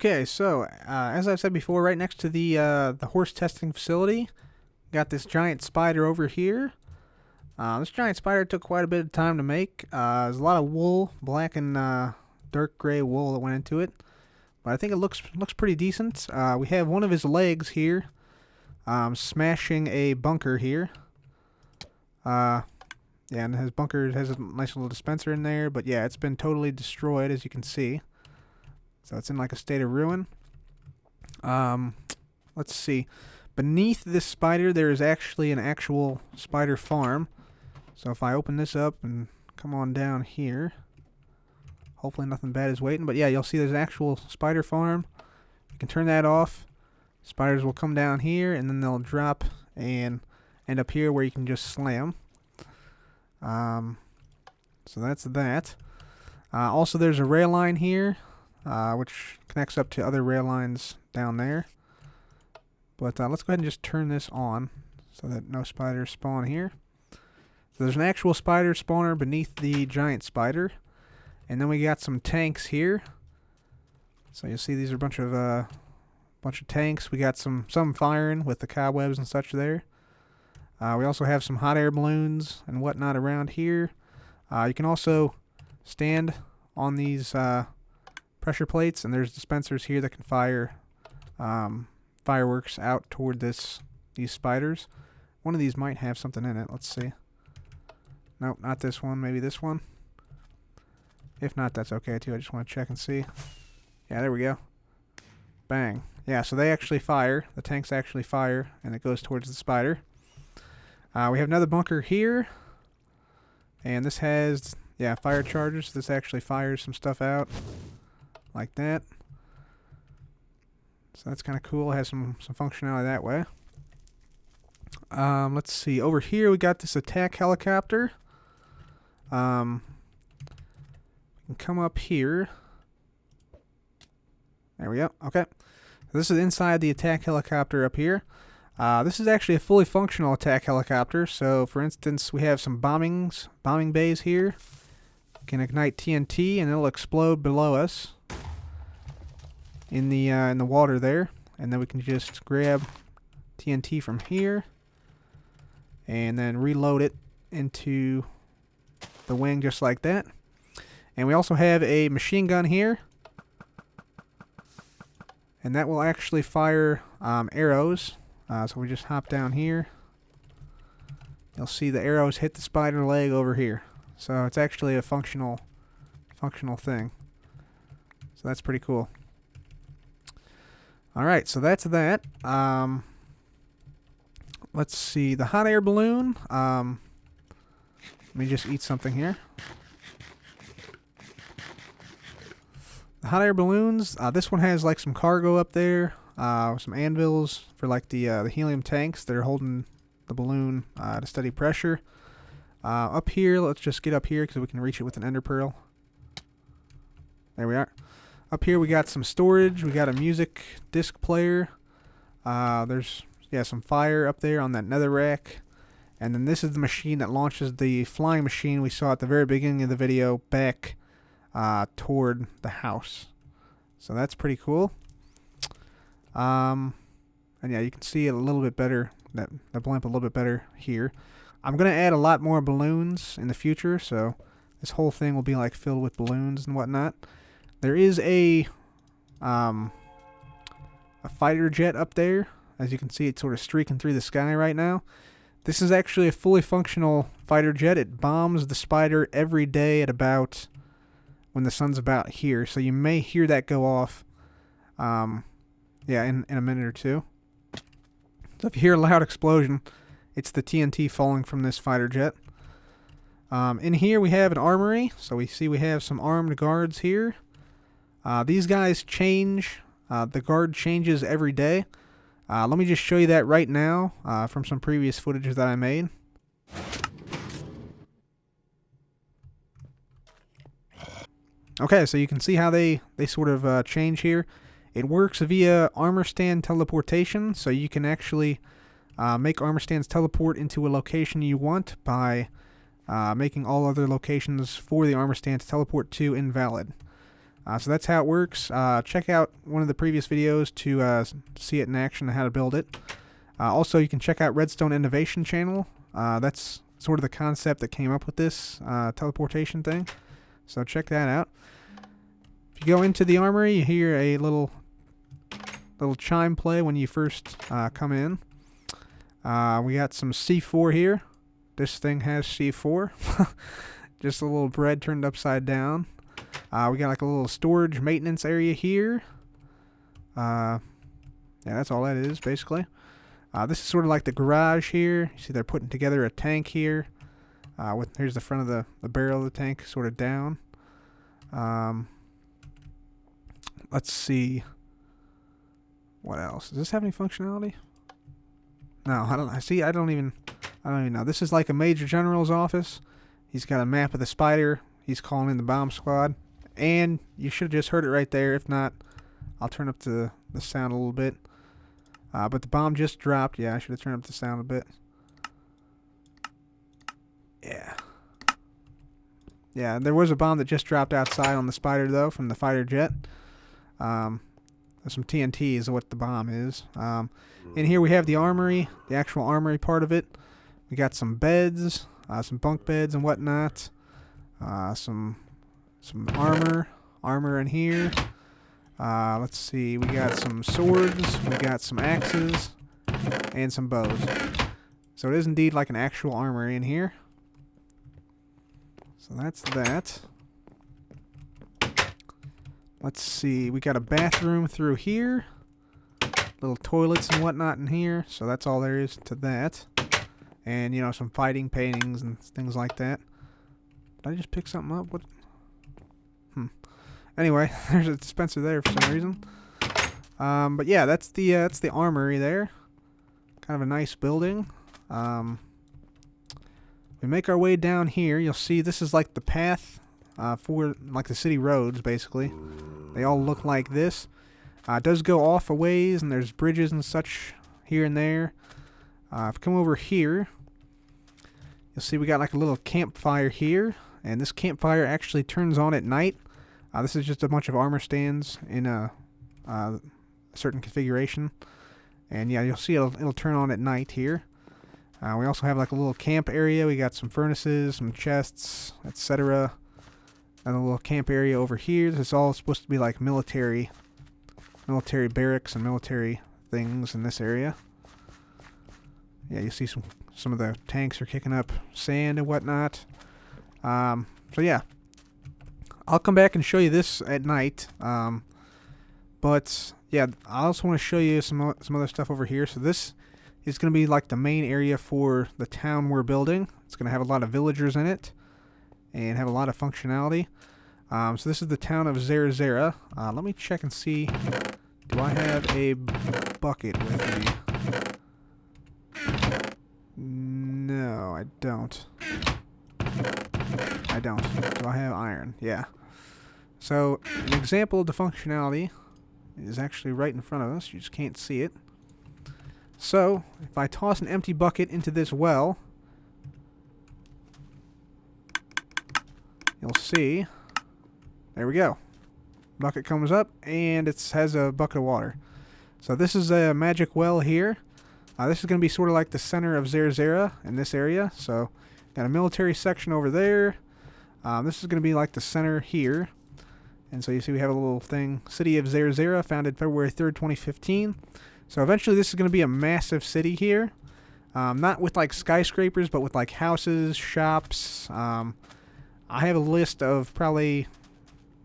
Okay, so as I've said before, right next to the horse testing facility, got this giant spider over here. This giant spider took quite a bit of time to make. There's a lot of wool, black and dark gray wool that went into it, but I think it looks pretty decent. We have one of his legs here, smashing a bunker here. Yeah, and his bunker has a nice little dispenser in there, but yeah, it's been totally destroyed, as you can see. So it's in like a state of ruin. Let's see. Beneath this spider, there is actually an actual spider farm. So if I open this up and come on down here, hopefully nothing bad is waiting. But yeah, you'll see there's an actual spider farm. You can turn that off. Spiders will come down here, and then they'll drop and end up here where you can just slam. So that's that. Also, there's a rail line here, which connects up to other rail lines down there. But let's go ahead and just turn this on so that no spiders spawn here. So there's an actual spider spawner beneath the giant spider. And then we got some tanks here. So you'll see these are a bunch of tanks. We got some firing with the cobwebs and such there. We also have some hot air balloons and whatnot around here. You can also stand on these pressure plates, and there's dispensers here that can fire fireworks out toward these spiders. One of these might have something in it. Let's see. Nope, not this one. Maybe this one. If not, that's okay too. I just want to check and see. Yeah, there we go. Bang. Yeah, so they actually fire. The tanks actually fire, and it goes towards the spider. We have another bunker here, and this has, yeah, fire charges. This actually fires some stuff out like that. So that's kind of cool. It has some functionality that way. Let's see. Over here we got this attack helicopter. We can come up here. There we go. Okay. So this is inside the attack helicopter up here. This is actually a fully functional attack helicopter. So, for instance, we have some bombing bays here. We can ignite TNT, and it'll explode below us in the water there. And then we can just grab TNT from here and then reload it into the wing just like that. And we also have a machine gun here, and that will actually fire arrows. So we just hop down here. You'll see the arrows hit the spider leg over here. So it's actually a functional thing. So that's pretty cool. Alright, so that's that. Let's see. The hot air balloon. Let me just eat something here. The hot air balloons. This one has like some cargo up there. Some anvils for like the helium tanks that are holding the balloon to steady pressure. Up here, let's just get up here because we can reach it with an ender pearl. There we are. Up here we got some storage. We got a music disc player. There's some fire up there on that nether rack. And then this is the machine that launches the flying machine we saw at the very beginning of the video back toward the house. So that's pretty cool. And yeah, you can see it a little bit better, the blimp a little bit better here. I'm going to add a lot more balloons in the future, so this whole thing will be like filled with balloons and whatnot. There is a fighter jet up there. As you can see, it's sort of streaking through the sky right now. This is actually a fully functional fighter jet. It bombs the spider every day at about when the sun's about here, so you may hear that go off. Yeah, in a minute or two. So if you hear a loud explosion, it's the TNT falling from this fighter jet. In here we have an armory. So we have some armed guards here. These guys change. The guard changes every day. Let me just show you that right now from some previous footage that I made. Okay, so you can see how they sort of change here. It works via armor stand teleportation, so you can actually make armor stands teleport into a location you want by making all other locations for the armor stand to teleport to invalid. So that's how it works. Check out one of the previous videos to see it in action and how to build it. Also, you can check out Redstone Innovation channel. That's sort of the concept that came up with this teleportation thing. So check that out. If you go into the armory, you hear a little chime play when you first come in. We got some C4 here. This thing has C4. Just a little bread turned upside down. We got like a little storage maintenance area here. Yeah, that's all that is, basically. This is sort of like the garage here. You see they're putting together a tank here. Here's the front of the barrel of the tank sort of down. Let's see. What else? Does this have any functionality? No, I don't. I don't even know. This is like a Major General's office. He's got a map of the spider. He's calling in the bomb squad. And you should have just heard it right there. If not, I'll turn up the sound a little bit. But the bomb just dropped. Yeah, I should have turned up the sound a bit. Yeah. Yeah, there was a bomb that just dropped outside on the spider, though, from the fighter jet. Some TNT is what the bomb is. In here we have the armory, the actual armory part of it. We got some beds, some bunk beds and whatnot. Some armor in here. Let's see, we got some swords, we got some axes, and some bows. So it is indeed like an actual armory in here. So that's that. Let's see, we got a bathroom through here. Little toilets and whatnot in here. So that's all there is to that. And, you know, some fighting paintings and things like that. Did I just pick something up? What? Anyway, there's a dispenser there for some reason. But yeah, that's the armory there. Kind of a nice building. We make our way down here. You'll see this is like the path for like the city roads, basically. They all look like this. It does go off a ways, and there's bridges and such here and there. If you come over here, you'll see we got like a little campfire here, and this campfire actually turns on at night. This is just a bunch of armor stands in a certain configuration, and yeah, you'll see it'll turn on at night here. We also have like a little camp area. We got some furnaces, some chests, etc. And a little camp area over here. This is all supposed to be like military barracks and military things in this area. Yeah, you see some of the tanks are kicking up sand and whatnot. So yeah, I'll come back and show you this at night. But yeah, I also want to show you some other stuff over here. So this is going to be like the main area for the town we're building. It's going to have a lot of villagers in it and have a lot of functionality. So this is the town of Zera. Let me check and see. Do I have a bucket with me? No, I don't. Do I have iron? Yeah. So an example of the functionality is actually right in front of us. You just can't see it. So if I toss an empty bucket into this well, you'll see, there we go. Bucket comes up and it has a bucket of water. So this is a magic well here. This is going to be sort of like the center of Zera in this area. So got a military section over there. This is going to be like the center here. And so you see we have a little thing, City of Zera, founded February 3rd, 2015. So eventually this is going to be a massive city here. Not with like skyscrapers, but with like houses, shops. I have a list of probably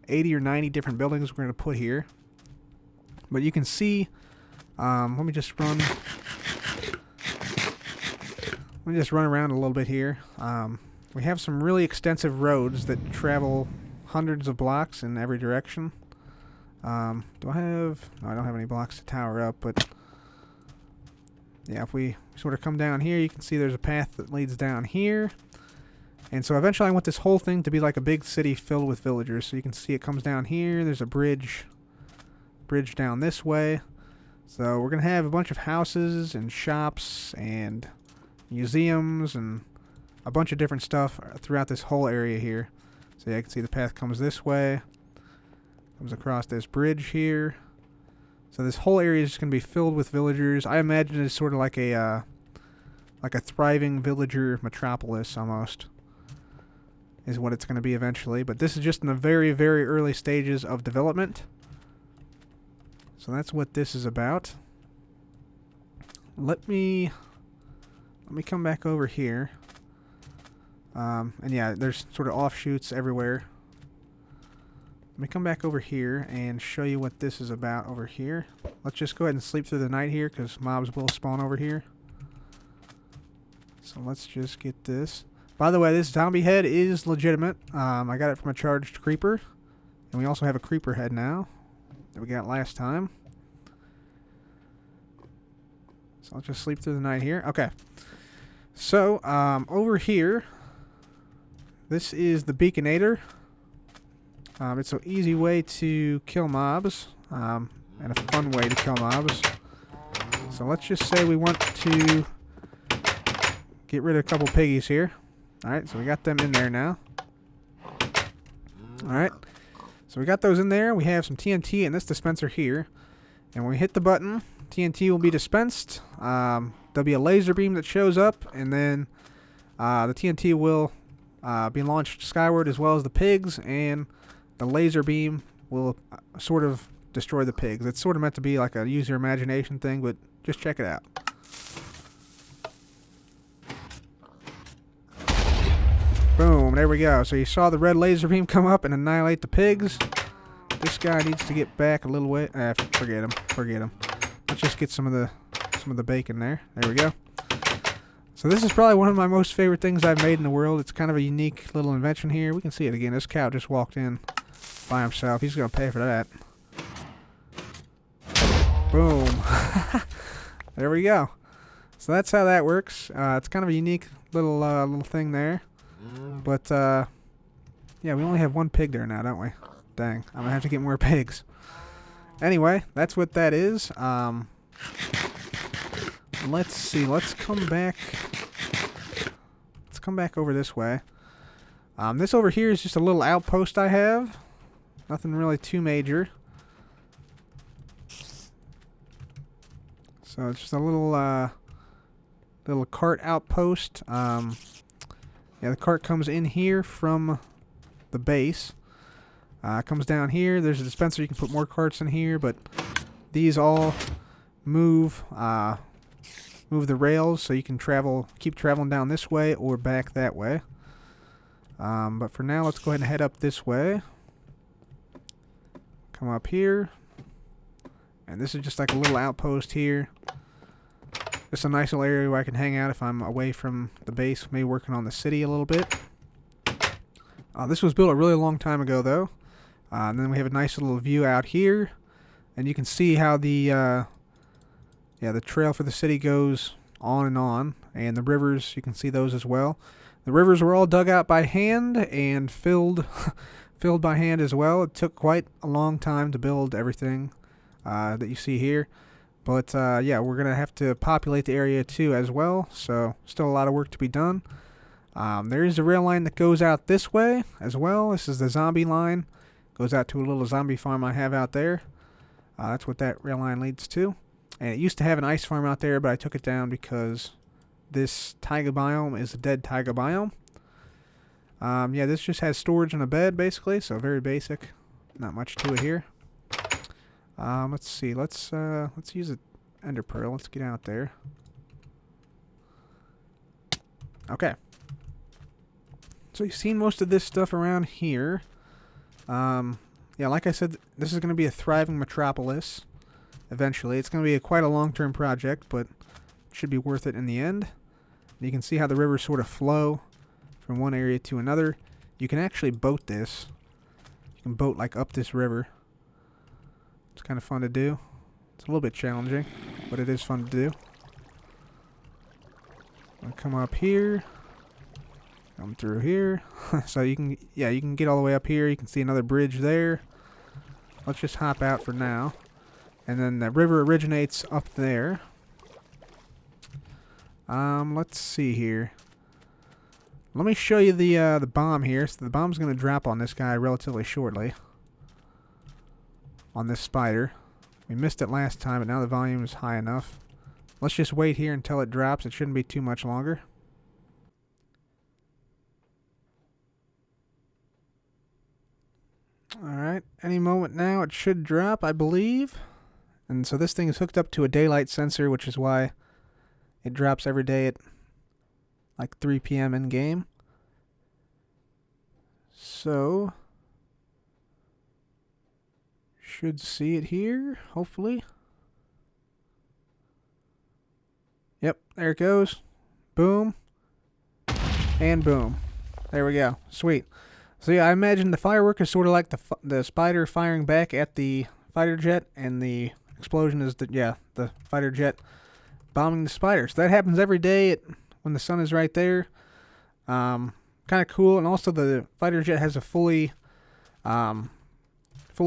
80 or 90 different buildings we're going to put here. But you can see, let me just run around a little bit here. We have some really extensive roads that travel hundreds of blocks in every direction. Do I have... No, I don't have any blocks to tower up, but... Yeah, if we sort of come down here, you can see there's a path that leads down here. And so eventually I want this whole thing to be like a big city filled with villagers. So you can see it comes down here. There's a bridge down this way. So we're going to have a bunch of houses and shops and museums and a bunch of different stuff throughout this whole area here. So yeah, you can see the path comes this way. Comes across this bridge here. So this whole area is just going to be filled with villagers. I imagine it's sort of like a thriving villager metropolis almost, is what it's going to be eventually. But this is just in the very, very early stages of development. So that's what this is about. Let me come back over here. And yeah, there's sort of offshoots everywhere. Let me come back over here and show you what this is about over here. Let's just go ahead and sleep through the night here, because mobs will spawn over here. So let's just get this. By the way, this zombie head is legitimate. I got it from a charged creeper. And we also have a creeper head now that we got last time. So I'll just sleep through the night here. Okay. So, over here, this is the Beaconator. It's an easy way to kill mobs, and a fun way to kill mobs. So let's just say we want to get rid of a couple piggies here. Alright, so we got them in there now. Alright, so we got those in there. We have some TNT in this dispenser here. And when we hit the button, TNT will be dispensed. There'll be a laser beam that shows up, and then the TNT will be launched skyward, as well as the pigs, and the laser beam will sort of destroy the pigs. It's sort of meant to be like a use your imagination thing, but just check it out. Boom, there we go. So you saw the red laser beam come up and annihilate the pigs. This guy needs to get back a little way. Forget him. Forget him. Let's just get some of the bacon there. There we go. So this is probably one of my most favorite things I've made in the world. It's kind of a unique little invention here. We can see it again. This cow just walked in by himself. He's going to pay for that. Boom. There we go. So that's how that works. It's kind of a unique little thing there. But, yeah, we only have one pig there now, don't we? Dang. I'm going to have to get more pigs. Anyway, that's what that is. Let's see. Let's come back. Let's come back over this way. This over here is just a little outpost I have. Nothing really too major. So it's just a little cart outpost. Yeah, the cart comes in here from the base. Comes down here. There's a dispenser. You can put more carts in here, but these all move the rails, so you can keep traveling down this way or back that way. But for now, let's go ahead and head up this way. Come up here. And this is just like a little outpost here. Just a nice little area where I can hang out if I'm away from the base, maybe working on the city a little bit. This was built a really long time ago, though. And then we have a nice little view out here. And you can see how the trail for the city goes on. And the rivers, you can see those as well. The rivers were all dug out by hand and filled by hand as well. It took quite a long time to build everything that you see here. But, yeah, we're going to have to populate the area, too, as well. So, still a lot of work to be done. There is a rail line that goes out this way as well. This is the zombie line. Goes out to a little zombie farm I have out there. That's what that rail line leads to. And it used to have an ice farm out there, but I took it down because this taiga biome is a dead taiga biome. Yeah, this just has storage and a bed, basically. So, very basic. Not much to it here. Let's see. Let's use an ender pearl. Let's get out there. Okay. So you've seen most of this stuff around here. Yeah, like I said, this is going to be a thriving metropolis. Eventually, it's going to be quite a long-term project, but it should be worth it in the end. You can see how the rivers sort of flow from one area to another. You can actually boat this. You can boat like up this river. It's kind of fun to do. It's a little bit challenging, but it is fun to do. I'll come up here. Come through here. So you can get all the way up here. You can see another bridge there. Let's just hop out for now. And then the river originates up there. Let's see here. Let me show you the bomb here. So the bomb's going to drop on this guy relatively shortly. on this spider. We missed it last time, but now the volume is high enough. Let's just wait here until it drops. It shouldn't be too much longer. Alright, any moment now it should drop, I believe. And so this thing is hooked up to a daylight sensor, which is why it drops every day at like 3 p.m. in game. So, should see it here, hopefully. Yep, there it goes. Boom. And boom. There we go. Sweet. So yeah, I imagine the firework is sort of like the spider firing back at the fighter jet, and the explosion is the fighter jet bombing the spider. So that happens every day when the sun is right there. Kind of cool, and also the fighter jet has a fully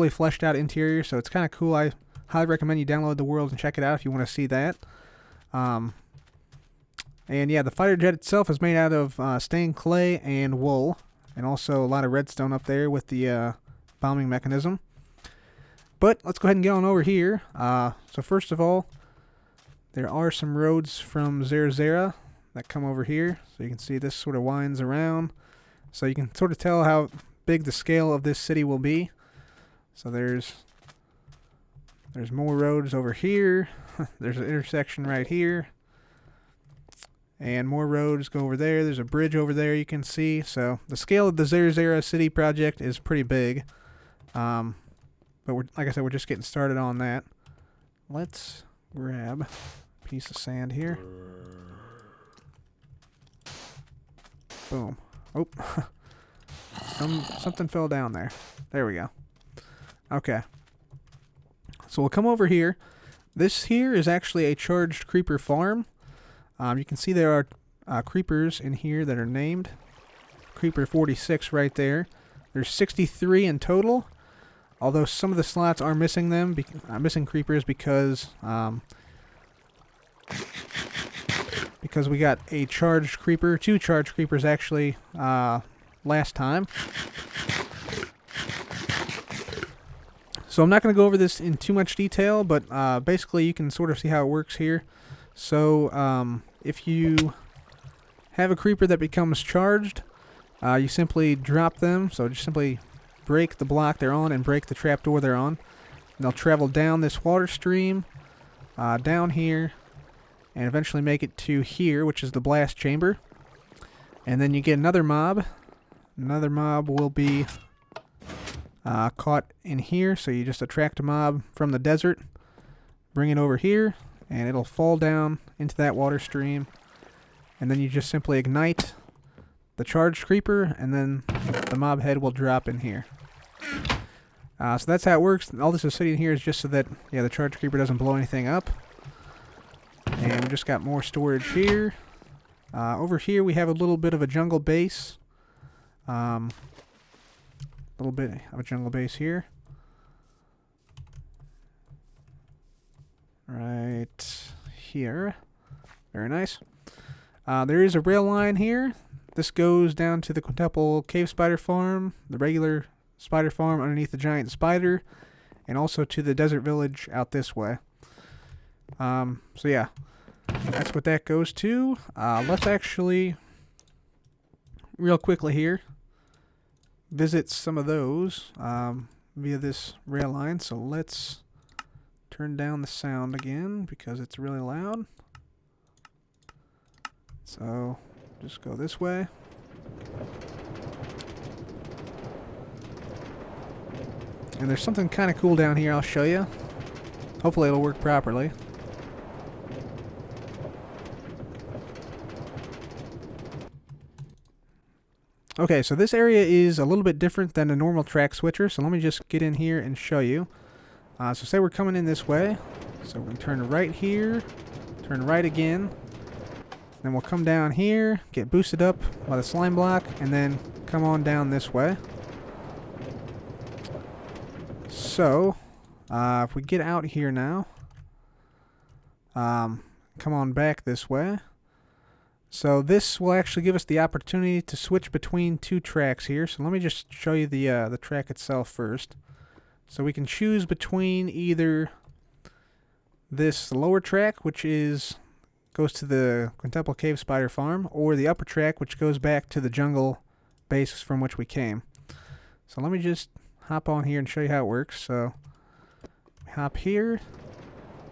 fleshed out interior, so it's kind of cool. I highly recommend you download the world and check it out if you want to see that. And yeah, the fighter jet itself is made out of stained clay and wool, and also a lot of redstone up there with the bombing mechanism. But let's go ahead and get on over here. So first of all, there are some roads from Zera that come over here. So you can see this sort of winds around. So you can sort of tell how big the scale of this city will be. So there's more roads over here. There's an intersection right here. And more roads go over there. There's a bridge over there you can see. So the scale of the Zera City project is pretty big. But like I said, we're just getting started on that. Let's grab a piece of sand here. Boom. Oh. Something fell down there. There we go. Okay. So we'll come over here. This here is actually a charged creeper farm. You can see there are creepers in here that are named. Creeper 46 right there. There's 63 in total. Although some of the slots are missing them, missing creepers because we got a charged creeper, 2 charged creepers actually, last time. So I'm not going to go over this in too much detail, but basically you can sort of see how it works here. So if you have a creeper that becomes charged, you simply drop them. So just simply break the block they're on and break the trapdoor they're on. And they'll travel down this water stream, down here, and eventually make it to here, which is the blast chamber. And then you get another mob. Another mob will be caught in here, so you just attract a mob from the desert, bring it over here, and it'll fall down into that water stream. And then you just simply ignite the charged creeper, and then the mob head will drop in here. So that's how it works. All this is sitting here is just so that the charged creeper doesn't blow anything up. And we just got more storage here. Over here we have a little bit of a jungle base. Little bit of a jungle base here. Right here. Very nice. There is a rail line here. This goes down to the Quintuple cave spider farm, the regular spider farm underneath the giant spider, and also to the desert village out this way. So yeah, that's what that goes to. Let's actually, real quickly here, visit some of those via this rail line. So let's turn down the sound again because it's really loud. So just go this way. And there's something kind of cool down here I'll show you. Hopefully it'll work properly. Okay, so this area is a little bit different than a normal track switcher, so let me just get in here and show you. So say we're coming in this way, so we're going to turn right here, turn right again, then we'll come down here, get boosted up by the slime block, and then come on down this way. So, if we get out here now, come on back this way. So this will actually give us the opportunity to switch between 2 tracks here. So let me just show you the track itself first. So we can choose between either this lower track, which goes to the Quintuple Cave Spider Farm, or the upper track, which goes back to the jungle base from which we came. So let me just hop on here and show you how it works. So hop here,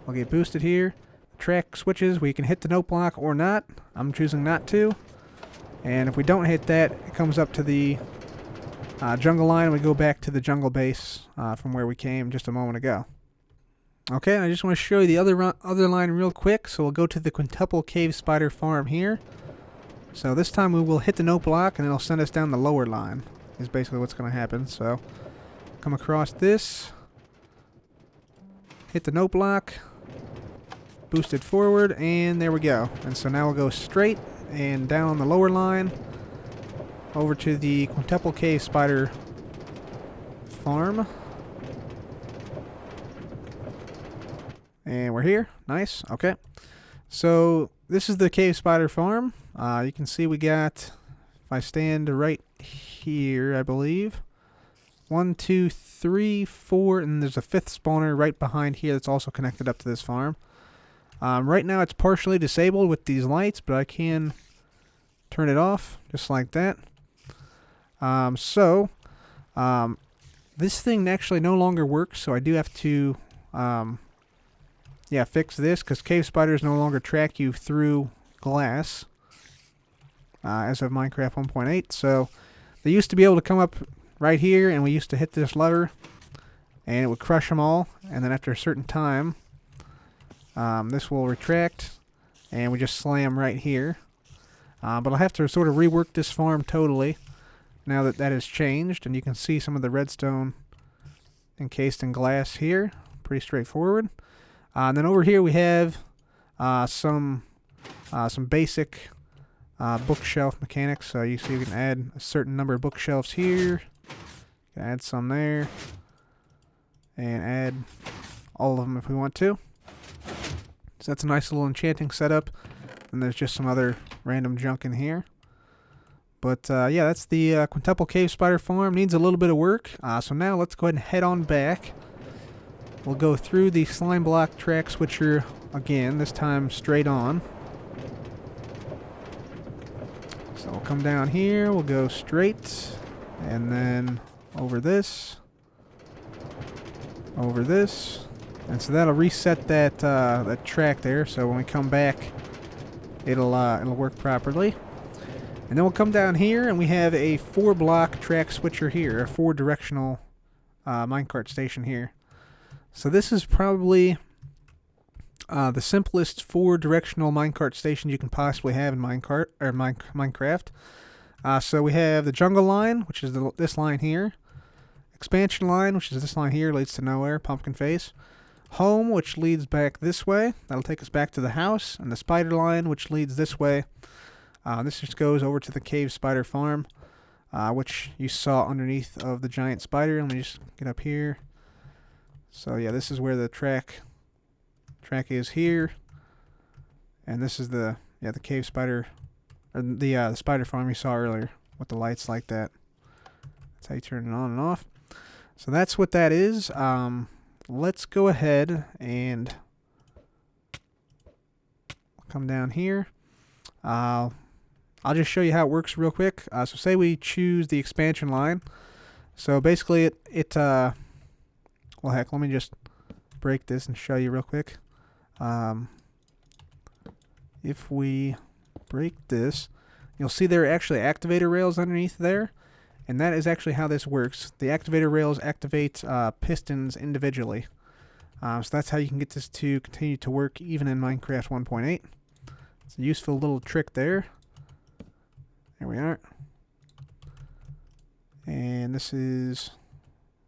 I'll get boosted here. Track switches, we can hit the note block or not. I'm choosing not to. And if we don't hit that, it comes up to the jungle line, and we go back to the jungle base from where we came just a moment ago. Okay, and I just want to show you the other line real quick. So we'll go to the Quintuple Cave Spider Farm here. So this time we will hit the note block, and it'll send us down the lower line, is basically what's going to happen. So come across this, hit the note block, boosted forward, and there we go. And so now we'll go straight and down the lower line over to the Quintuple Cave Spider Farm. And we're here. Nice. Okay. So this is the Cave Spider Farm. You can see we got, if I stand right here, I believe, 1, 2, 3, 4, and there's a 5th spawner right behind here that's also connected up to this farm. Right now it's partially disabled with these lights, but I can turn it off just like that. This thing actually no longer works, so I do have to fix this, because cave spiders no longer track you through glass as of Minecraft 1.8. So they used to be able to come up right here, and we used to hit this lever and it would crush them all, and then after a certain time this will retract and we just slam right here. But I'll have to sort of rework this farm totally now that that has changed, and you can see some of the redstone encased in glass here. Pretty straightforward. And then over here we have some basic bookshelf mechanics. So you see we can add a certain number of bookshelves here. Can add some there, and add all of them if we want to. So that's a nice little enchanting setup. And there's just some other random junk in here. But yeah, that's the Quintuple Cave Spider Farm. Needs a little bit of work. So now let's go ahead and head on back. We'll go through the slime block track switcher again, this time straight on. So we'll come down here, we'll go straight, and then over this, and so that'll reset that that track there. So when we come back, it'll work properly. And then we'll come down here, and we have a 4-block track switcher here, a 4-directional minecart station here. So this is probably the simplest 4-directional minecart station you can possibly have in Minecraft. So we have the jungle line, which is this line here. Expansion line, which is this line here, leads to nowhere, pumpkin face. Home, which leads back this way. That'll take us back to the house. And the spider line, which leads this way. This just goes over to the Cave Spider Farm, which you saw underneath of the giant spider. Let me just get up here. So yeah, this is where the track is here, and this is the cave spider, or the spider farm you saw earlier with the lights like that. That's how you turn it on and off. So that's what that is. Let's go ahead and come down here. I'll just show you how it works real quick. So say we choose the expansion line. So basically well, heck, let me just break this and show you real quick. If we break this, you'll see there are actually activator rails underneath there, and that is actually how this works. The activator rails activate pistons individually. So that's how you can get this to continue to work even in Minecraft 1.8. It's a useful little trick there. There we are. And this is,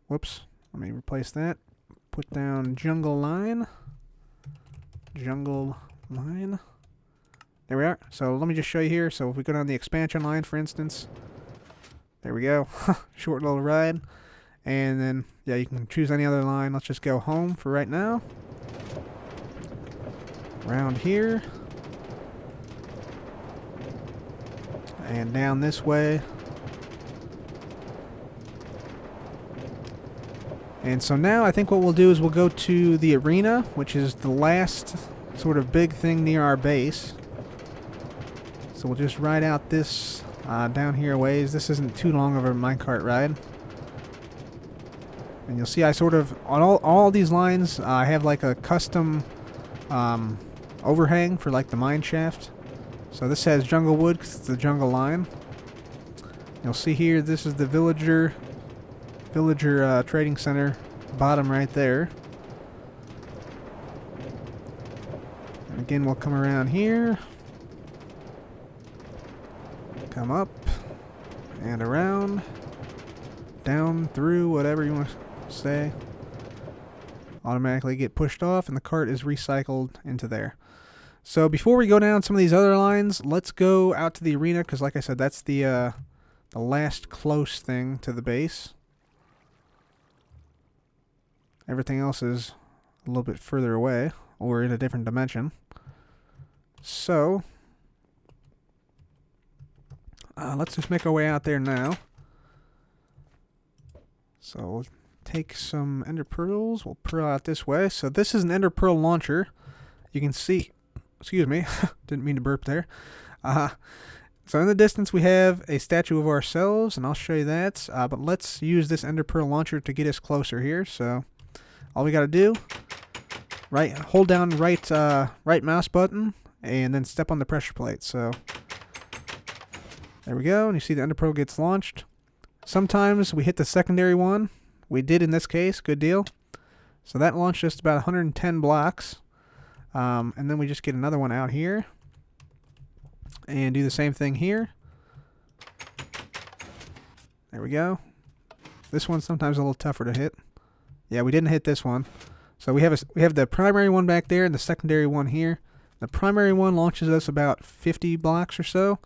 whoops. Let me replace that. Put down jungle line. Jungle line. There we are. So let me just show you here. So if we go down the expansion line, for instance. There we go. Short little ride. And then, yeah, you can choose any other line. Let's just go home for right now. Around here. And down this way. And so now I think what we'll do is we'll go to the arena, which is the last sort of big thing near our base. So we'll just ride out this down here a ways. This isn't too long of a minecart ride. And you'll see I sort of, on all these lines, I have like a custom overhang for like the mine shaft. So this has jungle wood because it's the jungle line. You'll see here, this is the villager trading center, bottom right there. And again, we'll come around here. Come up and around. Down, through, whatever you want to say. Automatically get pushed off and the cart is recycled into there. So before we go down some of these other lines, let's go out to the arena because like I said, that's the last close thing to the base. Everything else is a little bit further away or in a different dimension. So let's just make our way out there now. So we'll take some ender pearls. We'll pearl out this way. So this is an ender pearl launcher. You can see, excuse me, didn't mean to burp there. So in the distance we have a statue of ourselves, and I'll show you that. But let's use this ender pearl launcher to get us closer here. So all we got to do, hold down right mouse button, and then step on the pressure plate. So there we go, and you see the ender pearl gets launched. Sometimes we hit the secondary one. We did in this case. Good deal. So that launched just about 110 blocks. And then we just get another one out here. And do the same thing here. There we go. This one's sometimes a little tougher to hit. Yeah, we didn't hit this one. So we have the primary one back there and the secondary one here. The primary one launches us about 50 blocks or so.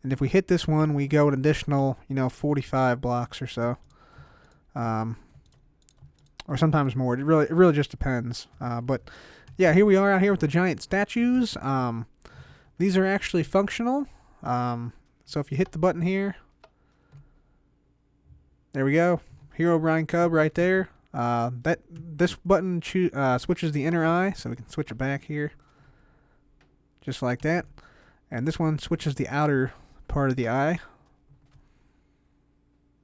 And if we hit this one, we go an additional, 45 blocks or so. Or sometimes more. It really just depends. But yeah, here we are out here with the giant statues. These are actually functional. So if you hit the button here, there we go. Hero Brian Cub right there. This button switches the inner eye, so we can switch it back here. Just like that. And this one switches the outer part of the eye.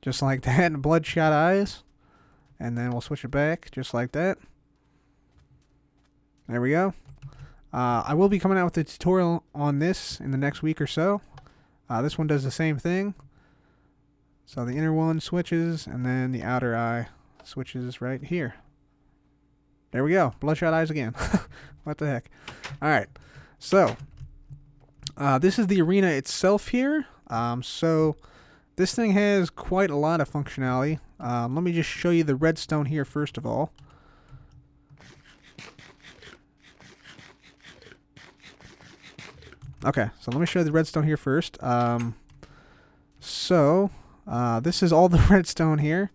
Just like that. And bloodshot eyes. And then we'll switch it back just like that. There we go. I will be coming out with a tutorial on this in the next week or so. This one does the same thing. So the inner one switches, and then the outer eye switches right here. There we go. Bloodshot eyes again. What the heck? Alright. So this is the arena itself here. So this thing has quite a lot of functionality. Let me just show you the redstone here first of all. Okay, so let me show you the redstone here first. This is all the redstone here.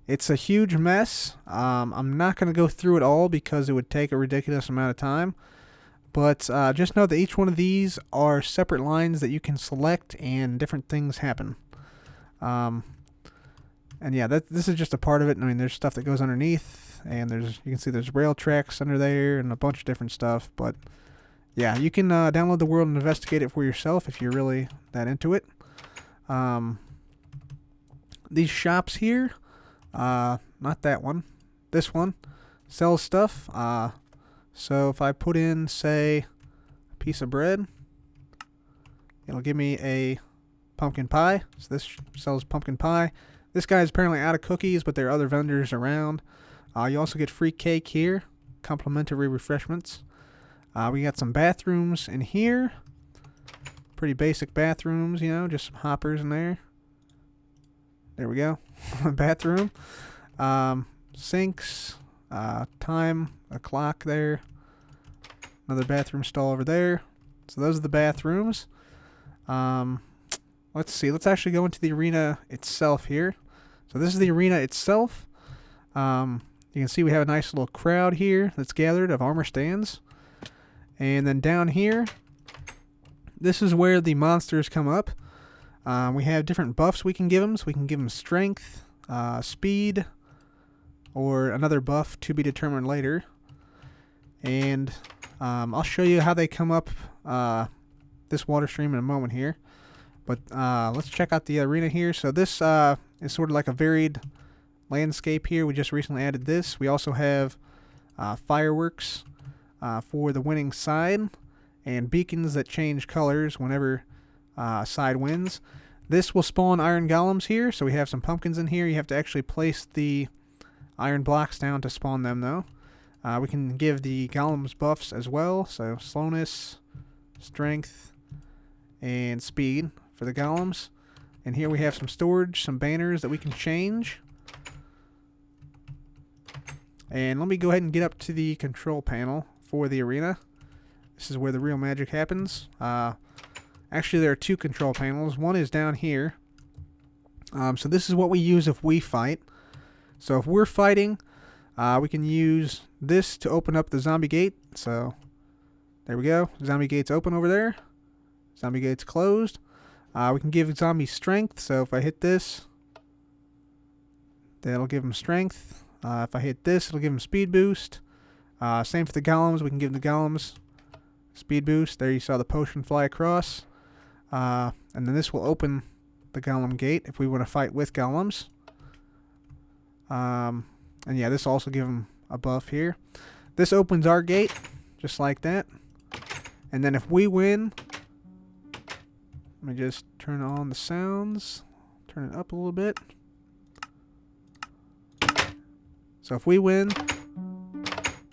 It's a huge mess. I'm not going to go through it all because it would take a ridiculous amount of time. But just know that each one of these are separate lines that you can select and different things happen. And yeah, this is just a part of it. I mean, there's stuff that goes underneath, and you can see there's rail tracks under there and a bunch of different stuff. But yeah, you can download the world and investigate it for yourself if you're really that into it. These shops here, not that one, this one, sells stuff. So if I put in, say, a piece of bread, it'll give me a pumpkin pie. So this sells pumpkin pie. This guy is apparently out of cookies, but there are other vendors around. You also get free cake here, complimentary refreshments. We got some bathrooms in here. Pretty basic bathrooms, just some hoppers in there. There we go. Bathroom. Sinks. Time. A clock there. Another bathroom stall over there. So those are the bathrooms. Let's see. Let's actually go into the arena itself here. So this is the arena itself. You can see we have a nice little crowd here that's gathered of armor stands. And then down here, this is where the monsters come up. We have different buffs we can give them. So we can give them strength, speed, or another buff to be determined later. And I'll show you how they come up this water stream in a moment here. But let's check out the arena here. So this is sort of like a varied landscape here. We just recently added this. We also have fireworks for the winning side, and beacons that change colors whenever a side wins. This will spawn iron golems here, so we have some pumpkins in here. You have to actually place the iron blocks down to spawn them, though. We can give the golems buffs as well, so slowness, strength, and speed for the golems. And here we have some storage, some banners that we can change. And let me go ahead and get up to the control panel for the arena. This is where the real magic happens. Actually, there are two control panels. One is down here. So this is what we use if we fight. So if we're fighting, we can use this to open up the zombie gate. So there we go. Zombie gate's open over there. Zombie gate's closed. We can give zombie strength. So if I hit this, that'll give him strength. If I hit this, it'll give him speed boost. Same for the golems. We can give the golems speed boost. There you saw the potion fly across. And then this will open the golem gate if we want to fight with golems. And yeah, this will also give him a buff here. This opens our gate, just like that. And then if we win, let me just turn on the sounds. Turn it up a little bit. So if we win,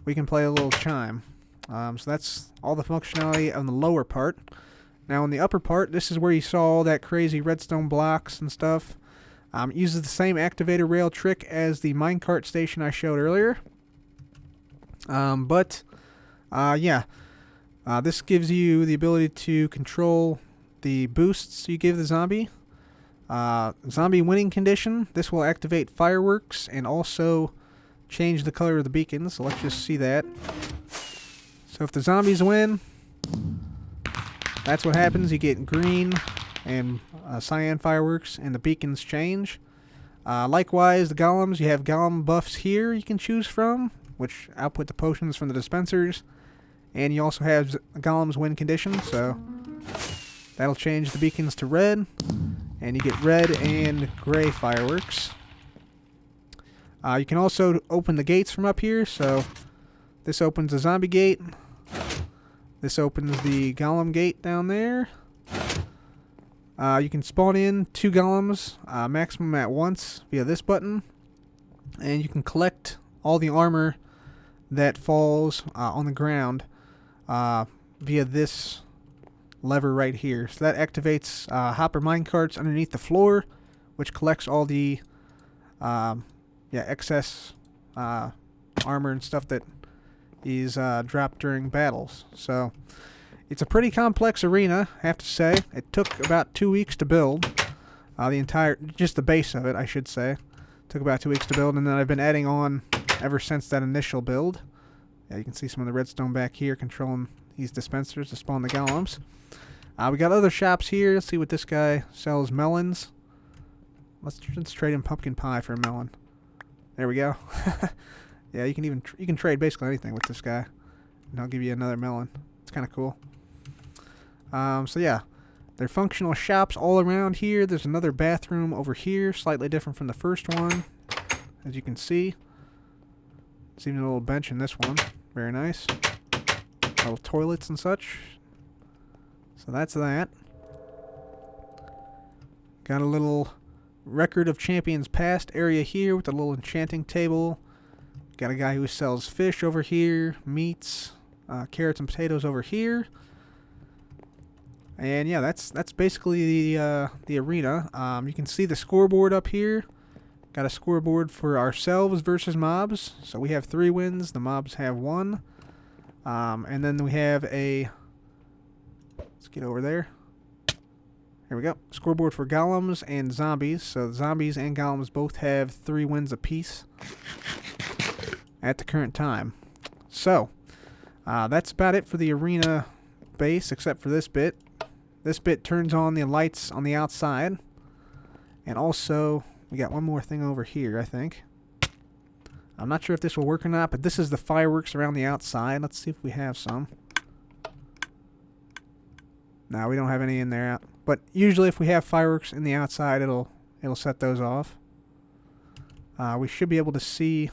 we can play a little chime. So that's all the functionality on the lower part. Now in the upper part, this is where you saw all that crazy redstone blocks and stuff. It uses the same activator rail trick as the minecart station I showed earlier. This gives you the ability to control the boosts you give the zombie. Zombie winning condition. This will activate fireworks and also change the color of the beacons. So let's just see that. So if the zombies win, that's what happens. You get green and cyan fireworks, and the beacons change. Likewise, the golems, you have golem buffs here you can choose from, which output the potions from the dispensers. And you also have golems win condition, so that'll change the beacons to red. And you get red and gray fireworks. You can also open the gates from up here, so this opens the zombie gate. This opens the golem gate down there. You can spawn in 2 golems, maximum at once, via this button. And you can collect all the armor that falls on the ground via this lever right here. So that activates hopper minecarts underneath the floor, which collects all the excess armor and stuff that is dropped during battles. So it's a pretty complex arena, I have to say. It took about 2 weeks to build. Just the base of it, I should say. Took about 2 weeks to build, and then I've been adding on ever since that initial build. Yeah, you can see some of the redstone back here controlling these dispensers to spawn the golems. We got other shops here. Let's see what this guy sells. Melons. Let's trade him pumpkin pie for a melon. There we go. Yeah, you can trade basically anything with this guy, and I'll give you another melon. It's kind of cool. So yeah, they're functional shops all around here. There's another bathroom over here, slightly different from the first one, as you can see. There's even a little bench in this one. Very nice. Little toilets and such. So that's that. Got a little record of champions past area here with a little enchanting table. Got a guy who sells fish over here, meats, carrots and potatoes over here. And yeah, that's basically the arena. You can see the scoreboard up here. Got a scoreboard for ourselves versus mobs. So we have 3 wins. The mobs have 1. And then we have a... Let's get over there. Here we go. Scoreboard for golems and zombies. So zombies and golems both have 3 wins apiece at the current time. So, that's about it for the arena base, except for this bit. This bit turns on the lights on the outside. And also, we got one more thing over here, I think. I'm not sure if this will work or not, but this is the fireworks around the outside. Let's see if we have some. No, we don't have any in there. But usually if we have fireworks in the outside, it'll set those off. We should be able to see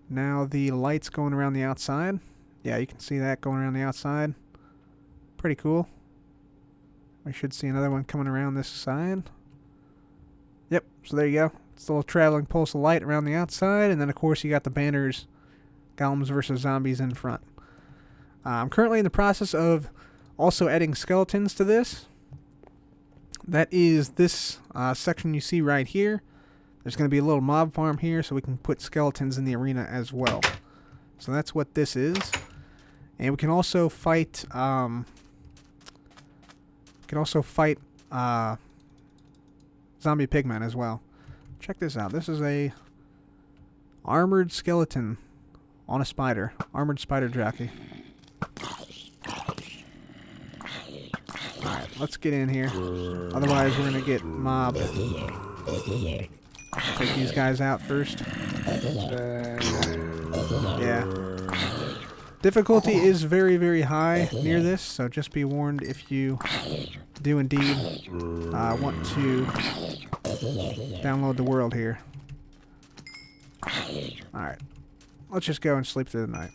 now the lights going around the outside. Yeah, you can see that going around the outside. Pretty cool. We should see another one coming around this side. Yep, so there you go. It's a little traveling pulse of light around the outside, and then of course you got the banners, golems versus zombies in front. I'm currently in the process of also adding skeletons to this. That is this section you see right here. There's going to be a little mob farm here, so we can put skeletons in the arena as well. So that's what this is. And we can also fight zombie pigmen as well. Check this out. This is a armored skeleton on a spider. Armored spider jockey. Alright, let's get in here. Otherwise we're gonna get mobbed. Take these guys out first. Yeah. Difficulty is very, very high near this, so just be warned if you do indeed want to download the world here. Alright. Let's just go and sleep through the night.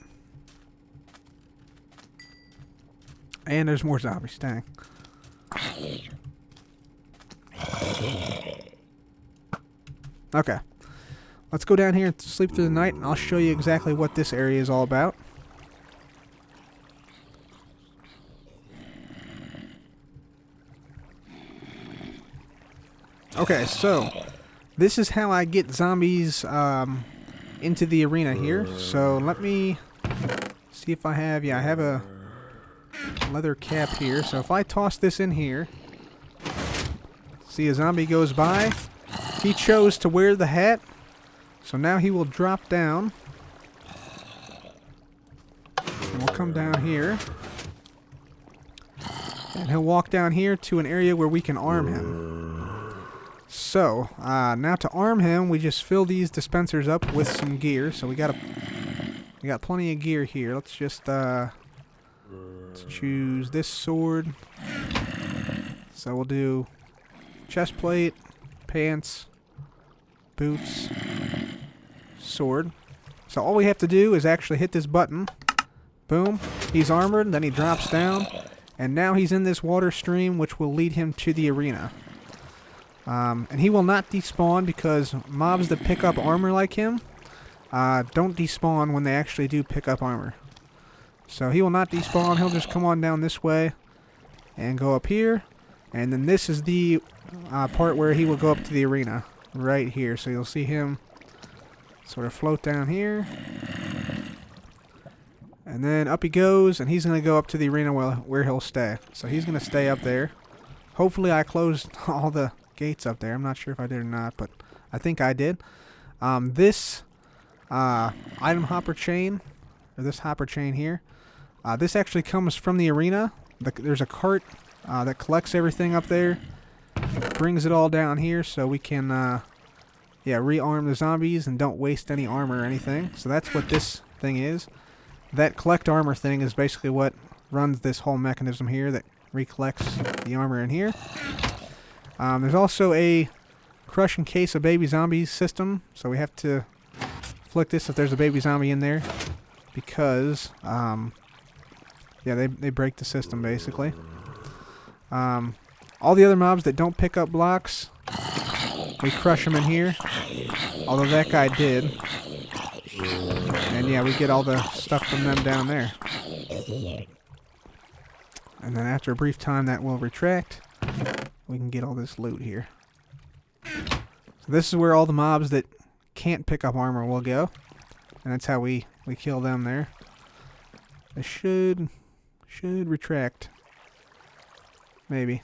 And there's more zombies. Dang. Okay. Let's go down here and sleep through the night, and I'll show you exactly what this area is all about. Okay, so this is how I get zombies into the arena here. So let me see if I have... Yeah, I have a leather cap here. So if I toss this in here, see a zombie goes by. He chose to wear the hat, so now he will drop down. And we'll come down here. And he'll walk down here to an area where we can arm him. So, now to arm him, we just fill these dispensers up with some gear. So we got plenty of gear here. Let's just let's choose this sword. So we'll do chest plate, pants, boots, sword. So all we have to do is actually hit this button. Boom. He's armored, then he drops down, and now he's in this water stream, which will lead him to the arena. And he will not despawn because mobs that pick up armor like him don't despawn when they actually do pick up armor. So he will not despawn. He'll just come on down this way and go up here. And then this is the part where he will go up to the arena. Right here. So you'll see him sort of float down here. And then up he goes, and he's going to go up to the arena where he'll stay. So he's going to stay up there. Hopefully I closed all the gates up there. I'm not sure if I did or not, but I think I did. This item hopper chain, or this hopper chain here, this actually comes from the arena. There's a cart that collects everything up there, brings it all down here so we can rearm the zombies and don't waste any armor or anything. So that's what this thing is. That collect armor thing is basically what runs this whole mechanism here that recollects the armor in here. There's also a crush in case of baby zombies system, so we have to flick this if there's a baby zombie in there, because they break the system basically. All the other mobs that don't pick up blocks, we crush them in here, although that guy did. And yeah, we get all the stuff from them down there. And then after a brief time that will retract. We can get all this loot here. So this is where all the mobs that can't pick up armor will go. And that's how we kill them there. They should retract. Maybe.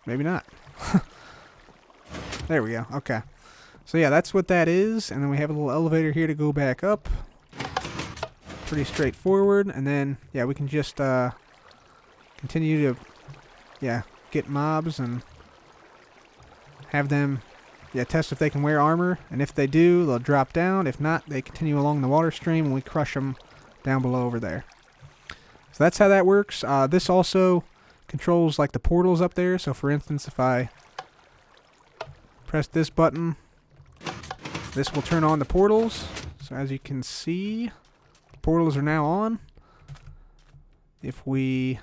Maybe not. There we go. Okay. So yeah, that's what that is. And then we have a little elevator here to go back up. Pretty straightforward. And then, yeah, we can just continue to... get mobs and have them yeah, test if they can wear armor, and if they do, they'll drop down. If not, they continue along the water stream, and we crush them down below over there. So that's how that works. This also controls like the portals up there. So for instance, if I press this button, this will turn on the portals. So as you can see, the portals are now on. If we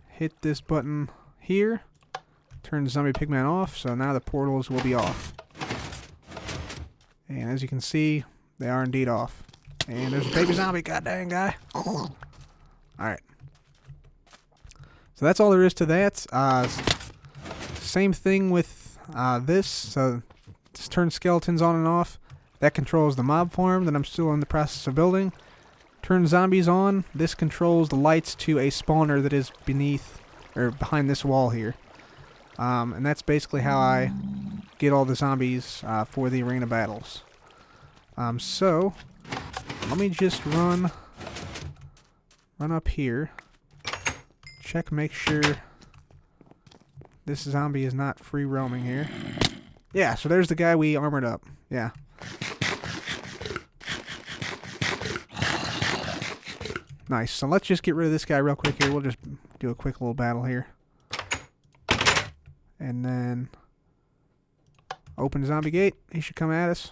hit this button here, turn the zombie pigman off, so now the portals will be off. And as you can see, they are indeed off. And there's a baby zombie, goddamn guy. Alright. So that's all there is to that. Same thing with this. So just turn skeletons on and off. That controls the mob farm that I'm still in the process of building. Turn zombies on. This controls the lights to a spawner that is beneath or behind this wall here. And that's basically how I get all the zombies for the arena battles. So let me just run up here. Check, make sure this zombie is not free roaming here. Yeah, so there's the guy we armored up. Yeah. Nice. So let's just get rid of this guy real quick here. We'll just do a quick little battle here. And then open zombie gate. He should come at us.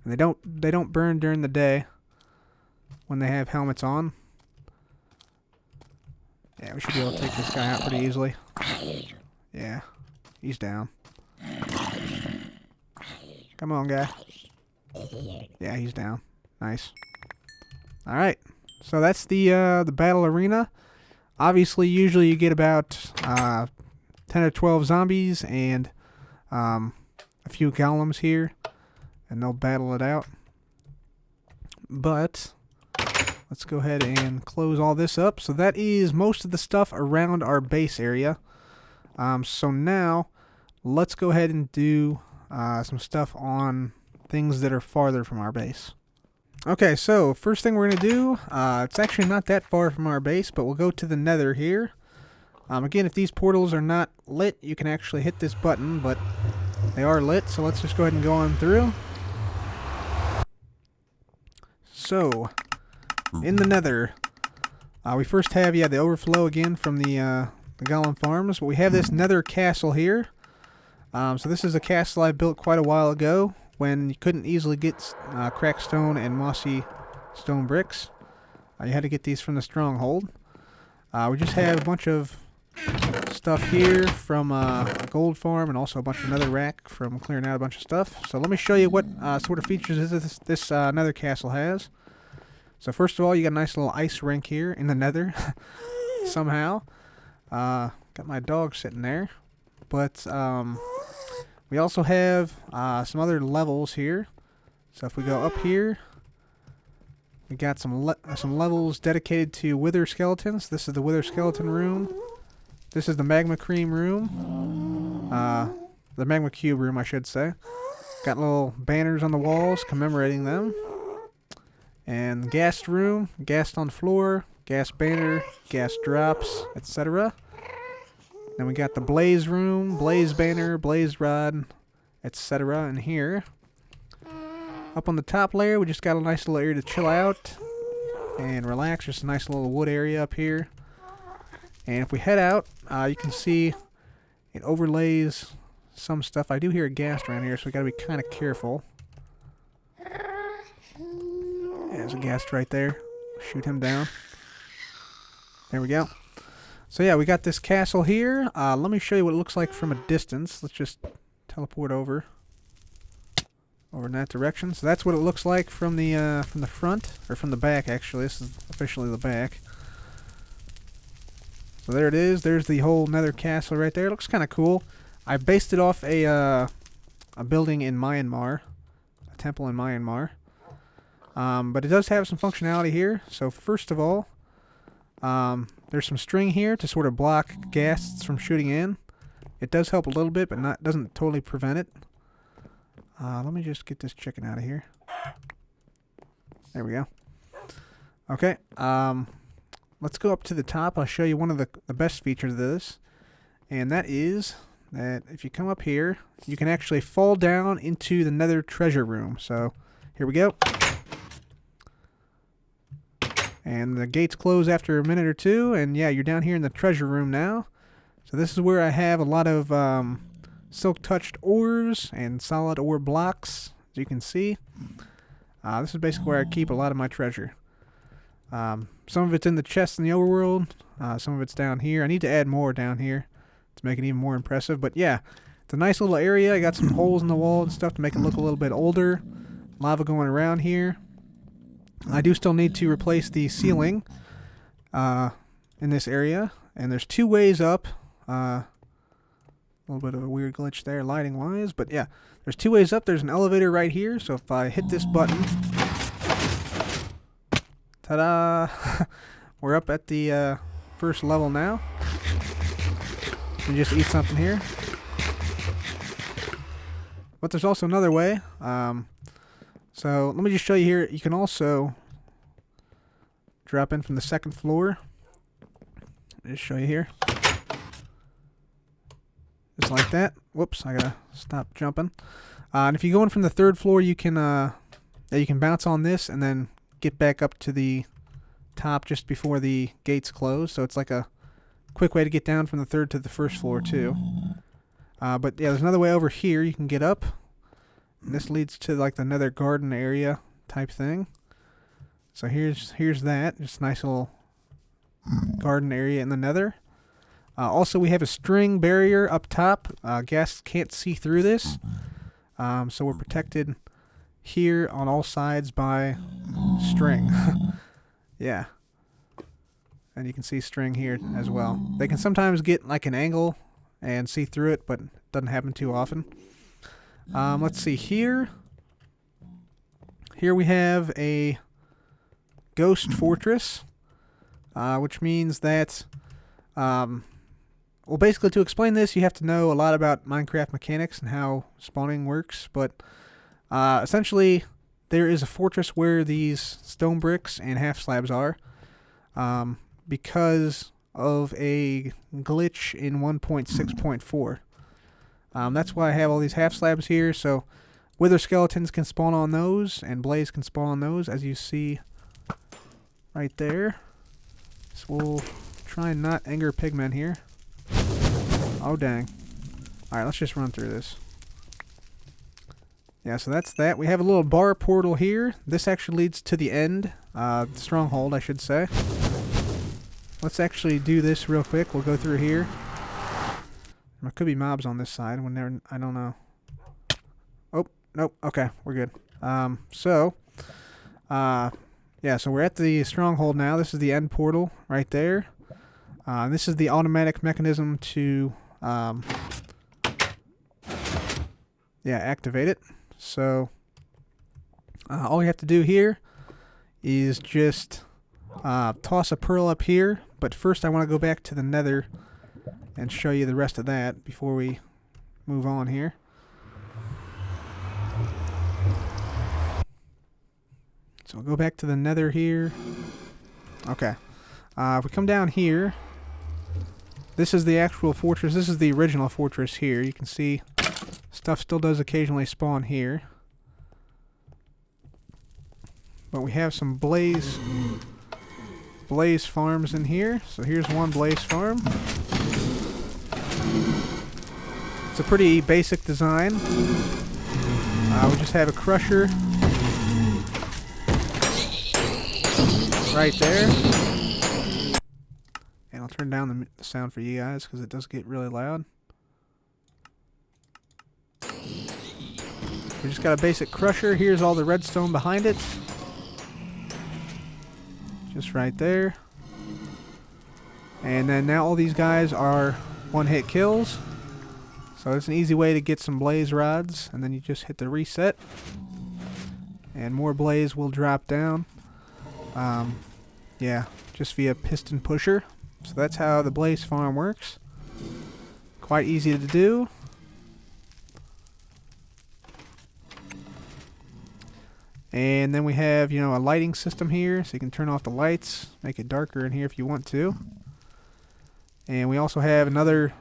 And they don't burn during the day when they have helmets on. Yeah, we should be able to take this guy out pretty easily. Yeah, he's down. Come on, guy. Yeah, he's down. Nice. All right. So that's the battle arena. Obviously, usually you get about 10 or 12 zombies and a few golems here, and they'll battle it out. But let's go ahead and close all this up. So that is most of the stuff around our base area. So now let's go ahead and do some stuff on things that are farther from our base. Okay, so first thing we're going to do, it's actually not that far from our base, but we'll go to the Nether here. Again, if these portals are not lit, you can actually hit this button, but they are lit, so let's just go ahead and go on through. So, in the Nether, we first have, the overflow again from the golem farms, but we have this Nether castle here. So this is a castle I built quite a while ago, when you couldn't easily get cracked stone and mossy stone bricks. You had to get these from the stronghold. We just have a bunch of stuff here from a gold farm and also a bunch of nether rack from clearing out a bunch of stuff. So let me show you what sort of features this nether castle has. So first of all, you got a nice little ice rink here in the nether somehow. Got my dog sitting there. But we also have some other levels here. So if we go up here, we got some levels dedicated to wither skeletons. This is the wither skeleton room. This is the magma cream room. The magma cube room, I should say. Got little banners on the walls commemorating them. And ghast room, ghast on floor, ghast banner, ghast drops, etc. Then we got the blaze room, blaze banner, blaze rod, etc. in here. Up on the top layer, we just got a nice little area to chill out and relax. Just a nice little wood area up here. And if we head out, you can see it overlays some stuff. I do hear a ghast around here, so we got to be kind of careful. There's a ghast right there. Shoot him down. There we go. So yeah, we got this castle here. Let me show you what it looks like from a distance. Let's just teleport over in that direction. So that's what it looks like from the front, or from the back actually. This is officially the back. So there it is. There's the whole nether castle right there. It looks kind of cool. I based it off a building in Myanmar, a temple in Myanmar. But it does have some functionality here. So first of all, there's some string here to sort of block ghasts from shooting in. It does help a little bit, but doesn't totally prevent it. Let me just get this chicken out of here. There we go. Okay. Let's go up to the top. I'll show you one of the best features of this, and that is that if you come up here, you can actually fall down into the Nether treasure room. So here we go. And the gates close after a minute or two, and yeah, you're down here in the treasure room now. So this is where I have a lot of silk-touched ores and solid ore blocks, as you can see. This is basically where I keep a lot of my treasure. Some of it's in the chest in the overworld, some of it's down here. I need to add more down here to make it even more impressive, but yeah, it's a nice little area. I got some holes in the wall and stuff to make it look a little bit older. Lava going around here. I do still need to replace the ceiling in this area, and there's 2 ways up. A little bit of a weird glitch there lighting wise, but yeah, there's 2 ways up. There's an elevator right here, so if I hit this button, ta-da, we're up at the first level now. And just eat something here. But there's also another way. So let me just show you here. You can also drop in from the 2nd floor. Just show you here. Just like that. Whoops, I gotta stop jumping. And if you go in from the 3rd floor, you can bounce on this and then get back up to the top just before the gates close. So it's like a quick way to get down from the 3rd to the 1st floor too. But yeah, there's another way over here. You can get up. And this leads to like the Nether garden area type thing. So here's that. Just a nice little garden area in the Nether. Also, we have a string barrier up top. Guests can't see through this. So we're protected here on all sides by string. Yeah. And you can see string here as well. They can sometimes get like an angle and see through it, but it doesn't happen too often. Let's see here. Here we have a ghost fortress, which means that, well, basically to explain this, you have to know a lot about Minecraft mechanics and how spawning works. But essentially, there is a fortress where these stone bricks and half slabs are, because of a glitch in 1.6.4. That's why I have all these half slabs here, so wither skeletons can spawn on those, and blaze can spawn on those, as you see right there. So we'll try and not anger Pigman here. Oh, dang. Alright, let's just run through this. Yeah, so that's that. We have a little bar portal here. This actually leads to the end, the stronghold, I should say. Let's actually do this real quick. We'll go through here. There could be mobs on this side. I don't know. Oh, nope. Okay, we're good. Yeah, so we're at the stronghold now. This is the end portal right there. This is the automatic mechanism to, activate it. So, all you have to do here is just toss a pearl up here. But first I want to go back to the Nether and show you the rest of that before we move on here. So we'll go back to the Nether here. Okay. If we come down here, this is the actual fortress. This is the original fortress here. You can see stuff still does occasionally spawn here. But we have some blaze farms in here. So here's one blaze farm. It's a pretty basic design. We just have a crusher right there. And I'll turn down the sound for you guys because it does get really loud. We just got a basic crusher. Here's all the redstone behind it. Just right there. And then now all these guys are one-hit kills. So it's an easy way to get some blaze rods, and then you just hit the reset, and more blaze will drop down. Yeah, just via piston pusher. So that's how the blaze farm works. Quite easy to do. And then we have, a lighting system here, so you can turn off the lights, make it darker in here if you want to. And we also have another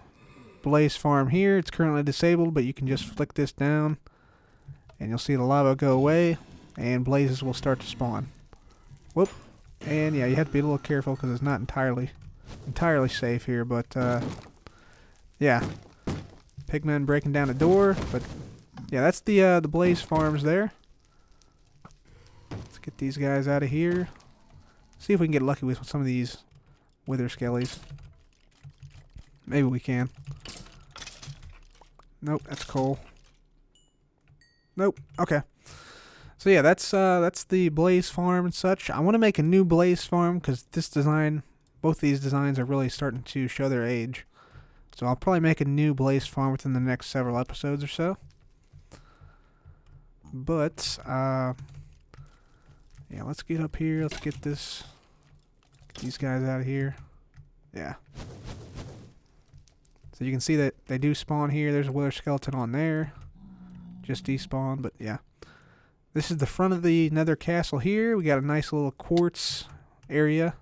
blaze farm here. It's currently disabled, but you can just flick this down and you'll see the lava go away and blazes will start to spawn. Whoop. And yeah, you have to be a little careful because it's not entirely safe here, but yeah. Pigman breaking down a door, but yeah, that's the blaze farms there. Let's get these guys out of here. See if we can get lucky with some of these wither skellies. Maybe we can. Nope, that's coal. Nope. Okay. So yeah, that's the blaze farm and such. I want to make a new blaze farm because this design, both these designs are really starting to show their age. So I'll probably make a new blaze farm within the next several episodes or so. But yeah, let's get up here. Let's get these guys out of here. Yeah. So you can see that they do spawn here. There's a wither skeleton on there. Just despawned, but yeah. This is the front of the Nether castle here. We got a nice little quartz area.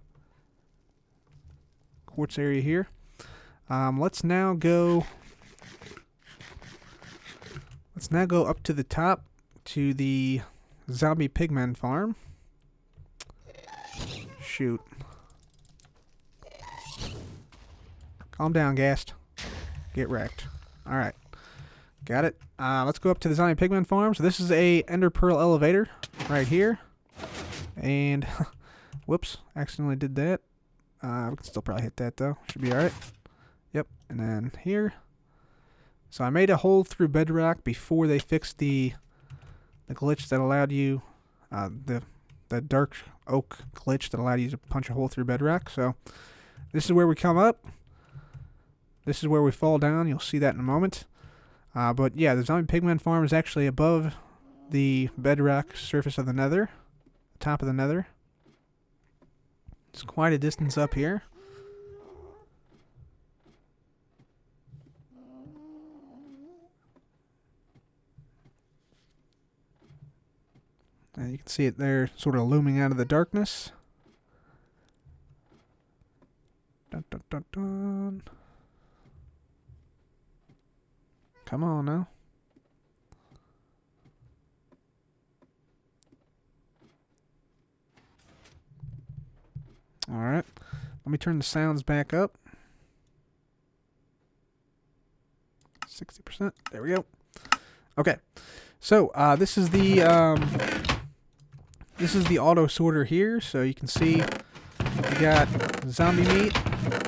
Quartz area here. Let's now go up to the top to the zombie pigman farm. Shoot. Calm down, Gast. Get wrecked. Alright. Got it. Let's go up to the zombie pigman farm. So this is a ender pearl elevator right here. And whoops, accidentally did that. We can still probably hit that though. Should be alright. Yep, and then here. So I made a hole through bedrock before they fixed the glitch that allowed you, the dark oak glitch that allowed you to punch a hole through bedrock. So this is where we come up. This is where we fall down. You'll see that in a moment. But yeah, the zombie pigman farm is actually above the bedrock surface of the Nether, top of the Nether. It's quite a distance up here. And you can see it there sort of looming out of the darkness. Dun, dun, dun, dun. Come on now. Alright. Let me turn the sounds back up. 60%. There we go. Okay. So, this is the auto sorter here. So you can see we got zombie meat,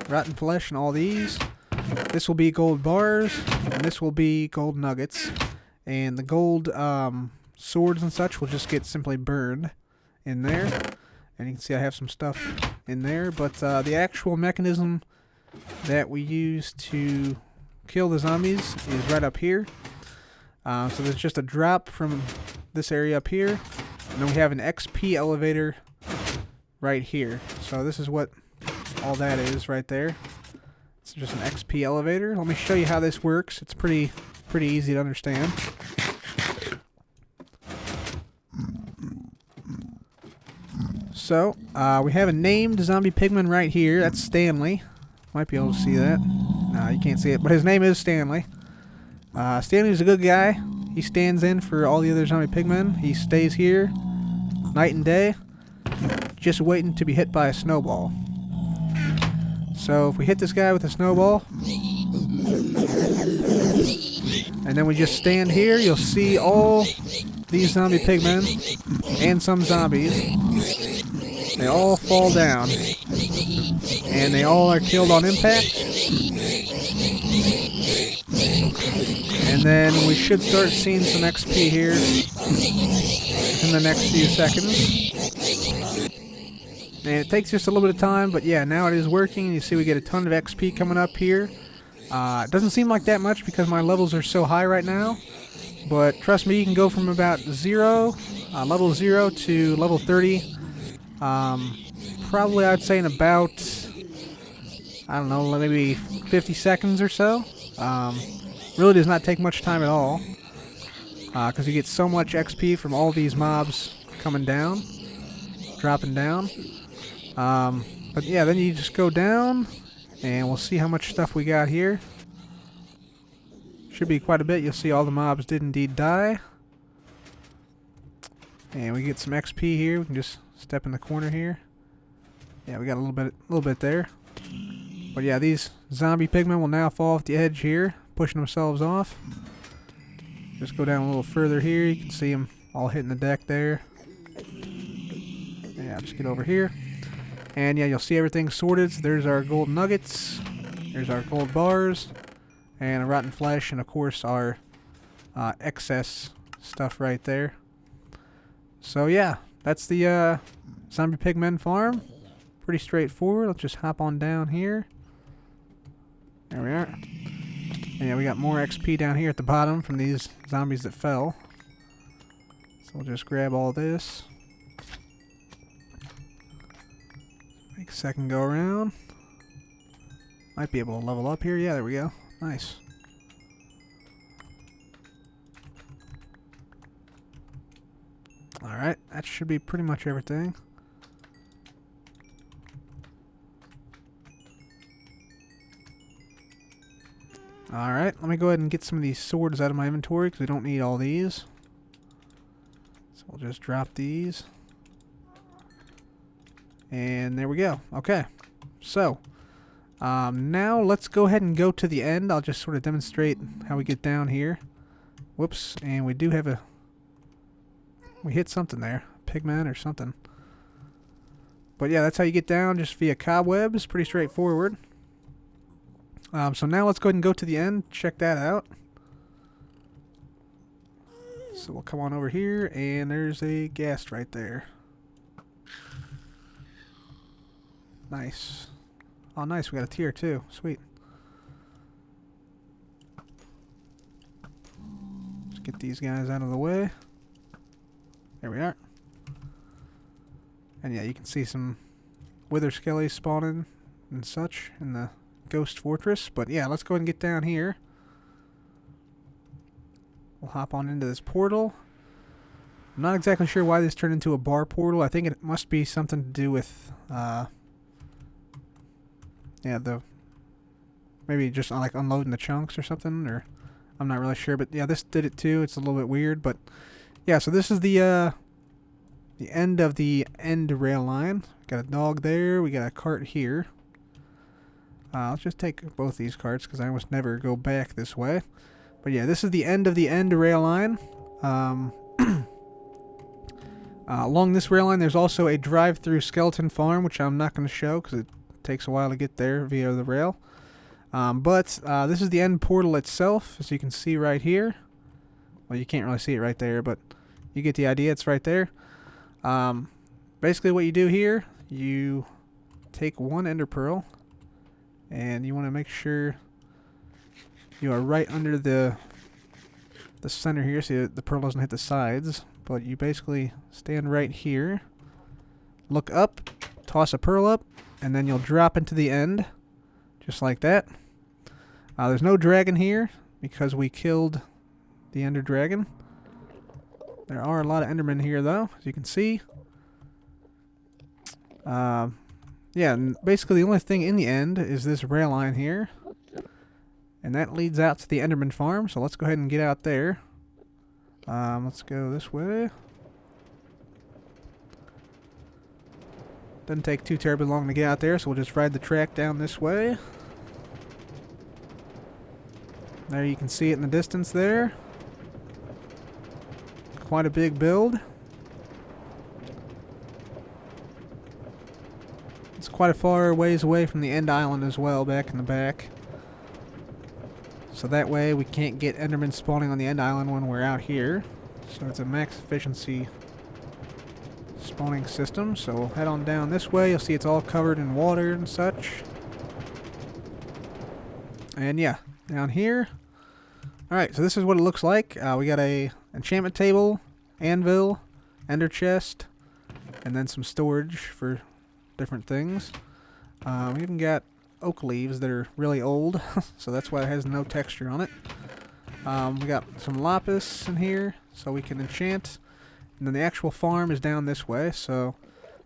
rotten flesh, and all these. This will be gold bars, and this will be gold nuggets. And the gold swords and such will just get simply burned in there. And you can see I have some stuff in there. But the actual mechanism that we use to kill the zombies is right up here. So there's just a drop from this area up here. And then we have an XP elevator right here. So this is what all that is right there. It's just an XP elevator. Let me show you how this works. It's pretty easy to understand. So, we have a named zombie pigman right here. That's Stanley. Might be able to see that. No, you can't see it, but his name is Stanley. Stanley's a good guy. He stands in for all the other zombie pigmen. He stays here night and day, just waiting to be hit by a snowball. So if we hit this guy with a snowball, and then we just stand here, you'll see all these zombie pigmen and some zombies. They all fall down, and they all are killed on impact. And then we should start seeing some XP here in the next few seconds. And it takes just a little bit of time, but yeah, now it is working. You see we get a ton of XP coming up here. It doesn't seem like that much because my levels are so high right now. But trust me, you can go from about level 0 to level 30. Probably I'd say in about, I don't know, maybe 50 seconds or so. Really does not take much time at all. Because you get so much XP from all these mobs coming down, dropping down. But yeah, then you just go down, and we'll see how much stuff we got here. Should be quite a bit. You'll see all the mobs did indeed die. And we get some XP here. We can just step in the corner here. Yeah, we got a little bit there. But yeah, these zombie pigmen will now fall off the edge here, pushing themselves off. Just go down a little further here. You can see them all hitting the deck there. Yeah, just get over here. And yeah, you'll see everything sorted. So there's our gold nuggets. There's our gold bars. And a rotten flesh. And of course our excess stuff right there. So yeah, that's the zombie pigmen farm. Pretty straightforward. Let's just hop on down here. There we are. And yeah, we got more XP down here at the bottom from these zombies that fell. So we'll just grab all this. Make a second go around. Might be able to level up here. Yeah, there we go. Nice. Alright, that should be pretty much everything. Alright, let me go ahead and get some of these swords out of my inventory because we don't need all these. So we'll just drop these. And there we go. Okay. So, now let's go ahead and go to the end. I'll just sort of demonstrate how we get down here. Whoops, and we do have a... We hit something there. Pigman or something. But yeah, that's how you get down, just via cobwebs. Pretty straightforward. So now let's go ahead and go to the end. Check that out. So we'll come on over here, and there's a ghast right there. Nice. Oh, nice. We got a tier too. Sweet. Let's get these guys out of the way. There we are. And yeah, you can see some wither skellies spawning and such in the Ghost Fortress. But yeah, let's go ahead and get down here. We'll hop on into this portal. I'm not exactly sure why this turned into a bar portal. I think it must be something to do with yeah, maybe just like unloading the chunks or something, or I'm not really sure. But yeah, this did it too. It's a little bit weird, but yeah. So this is the end of the end rail line. Got a dog there. We got a cart here. Let's just take both these carts because I almost never go back this way. But yeah, this is the end of the end rail line. Along this rail line, there's also a drive-through skeleton farm, which I'm not going to show because it takes a while to get there via the rail. But this is the end portal itself, as you can see right here. Well, you can't really see it right there, but you get the idea. It's right there. Basically, what you do here, you take one ender pearl, and you want to make sure you are right under the center here, so the pearl doesn't hit the sides. But you basically stand right here, look up, toss a pearl up, and then you'll drop into the end, just like that. There's no dragon here because we killed the ender dragon. There are a lot of endermen here, though, as you can see. Yeah, and basically the only thing in the end is this rail line here. And that leads out to the Enderman farm, so let's go ahead and get out there. Let's go this way. Doesn't take too terribly long to get out there, so we'll just ride the track down this way. There you can see it in the distance there. Quite a big build. It's quite a far ways away from the end island as well, back in the back. So that way we can't get Endermen spawning on the end island when we're out here. So it's a max efficiency spawning system. So we'll head on down this way. You'll see it's all covered in water and such. And yeah, down here. Alright, so this is what it looks like. We got a enchantment table, anvil, ender chest, and then some storage for different things. We even got oak leaves that are really old, so that's why it has no texture on it. We got some lapis in here, so we can enchant. And then the actual farm is down this way, so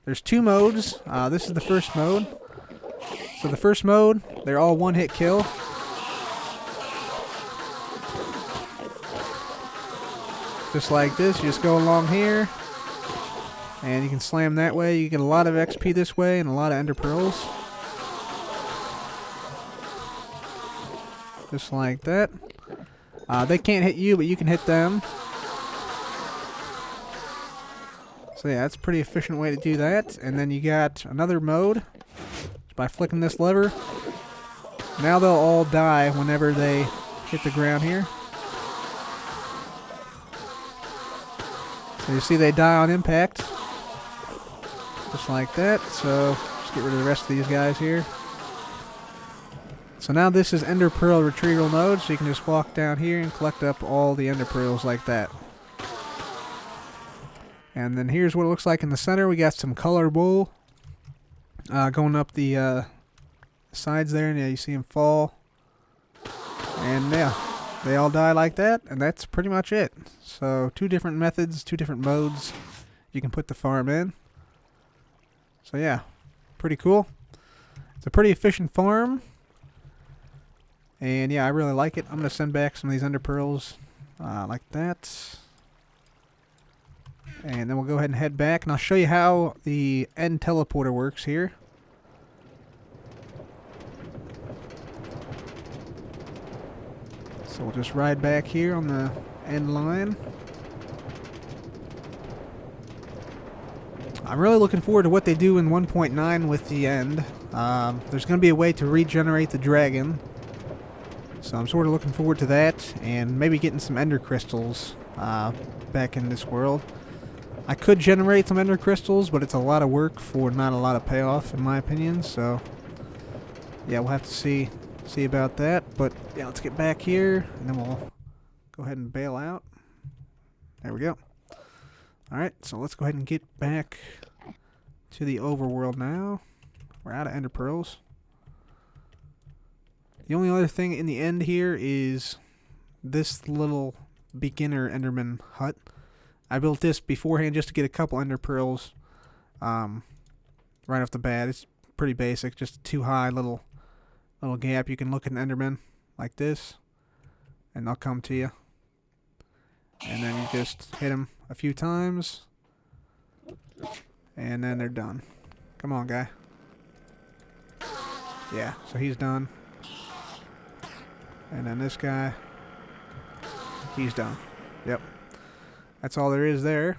there's two modes. This is the first mode. So the first mode, they're all one-hit kill. Just like this, you just go along here. And you can slam that way. You get a lot of XP this way and a lot of ender pearls. Just like that. They can't hit you, but you can hit them. So yeah, that's a pretty efficient way to do that. And then you got another mode. By flicking this lever. Now they'll all die whenever they hit the ground here. So you see they die on impact. Just like that. So just get rid of the rest of these guys here. So now this is ender pearl retrieval mode. So you can just walk down here and collect up all the ender pearls like that. And then here's what it looks like in the center. We got some color wool going up the sides there. And yeah, you see them fall. And yeah, they all die like that. And that's pretty much it. So 2 different methods, 2 different modes you can put the farm in. So yeah, pretty cool. It's a pretty efficient farm. And yeah, I really like it. I'm going to send back some of these ender pearls like that. And then we'll go ahead and head back. And I'll show you how the end teleporter works here. So we'll just ride back here on the end line. I'm really looking forward to what they do in 1.9 with the end. There's going to be a way to regenerate the dragon. So I'm sort of looking forward to that. And maybe getting some ender crystals back in this world. I could generate some ender crystals, but it's a lot of work for not a lot of payoff in my opinion. So yeah, we'll have to see about that. But yeah, let's get back here. And then we'll go ahead and bail out. There we go. Alright, so let's go ahead and get back to the overworld now. We're out of ender pearls. The only other thing in the end here is this little beginner Enderman hut. I built this beforehand just to get a couple ender pearls right off the bat. It's pretty basic, just a too high little gap. You can look at an Enderman like this, and they'll come to you. And then you just hit them a few times, and then they're done. Come on, guy. Yeah, so he's done. And then this guy, he's done. Yep. That's all there is there.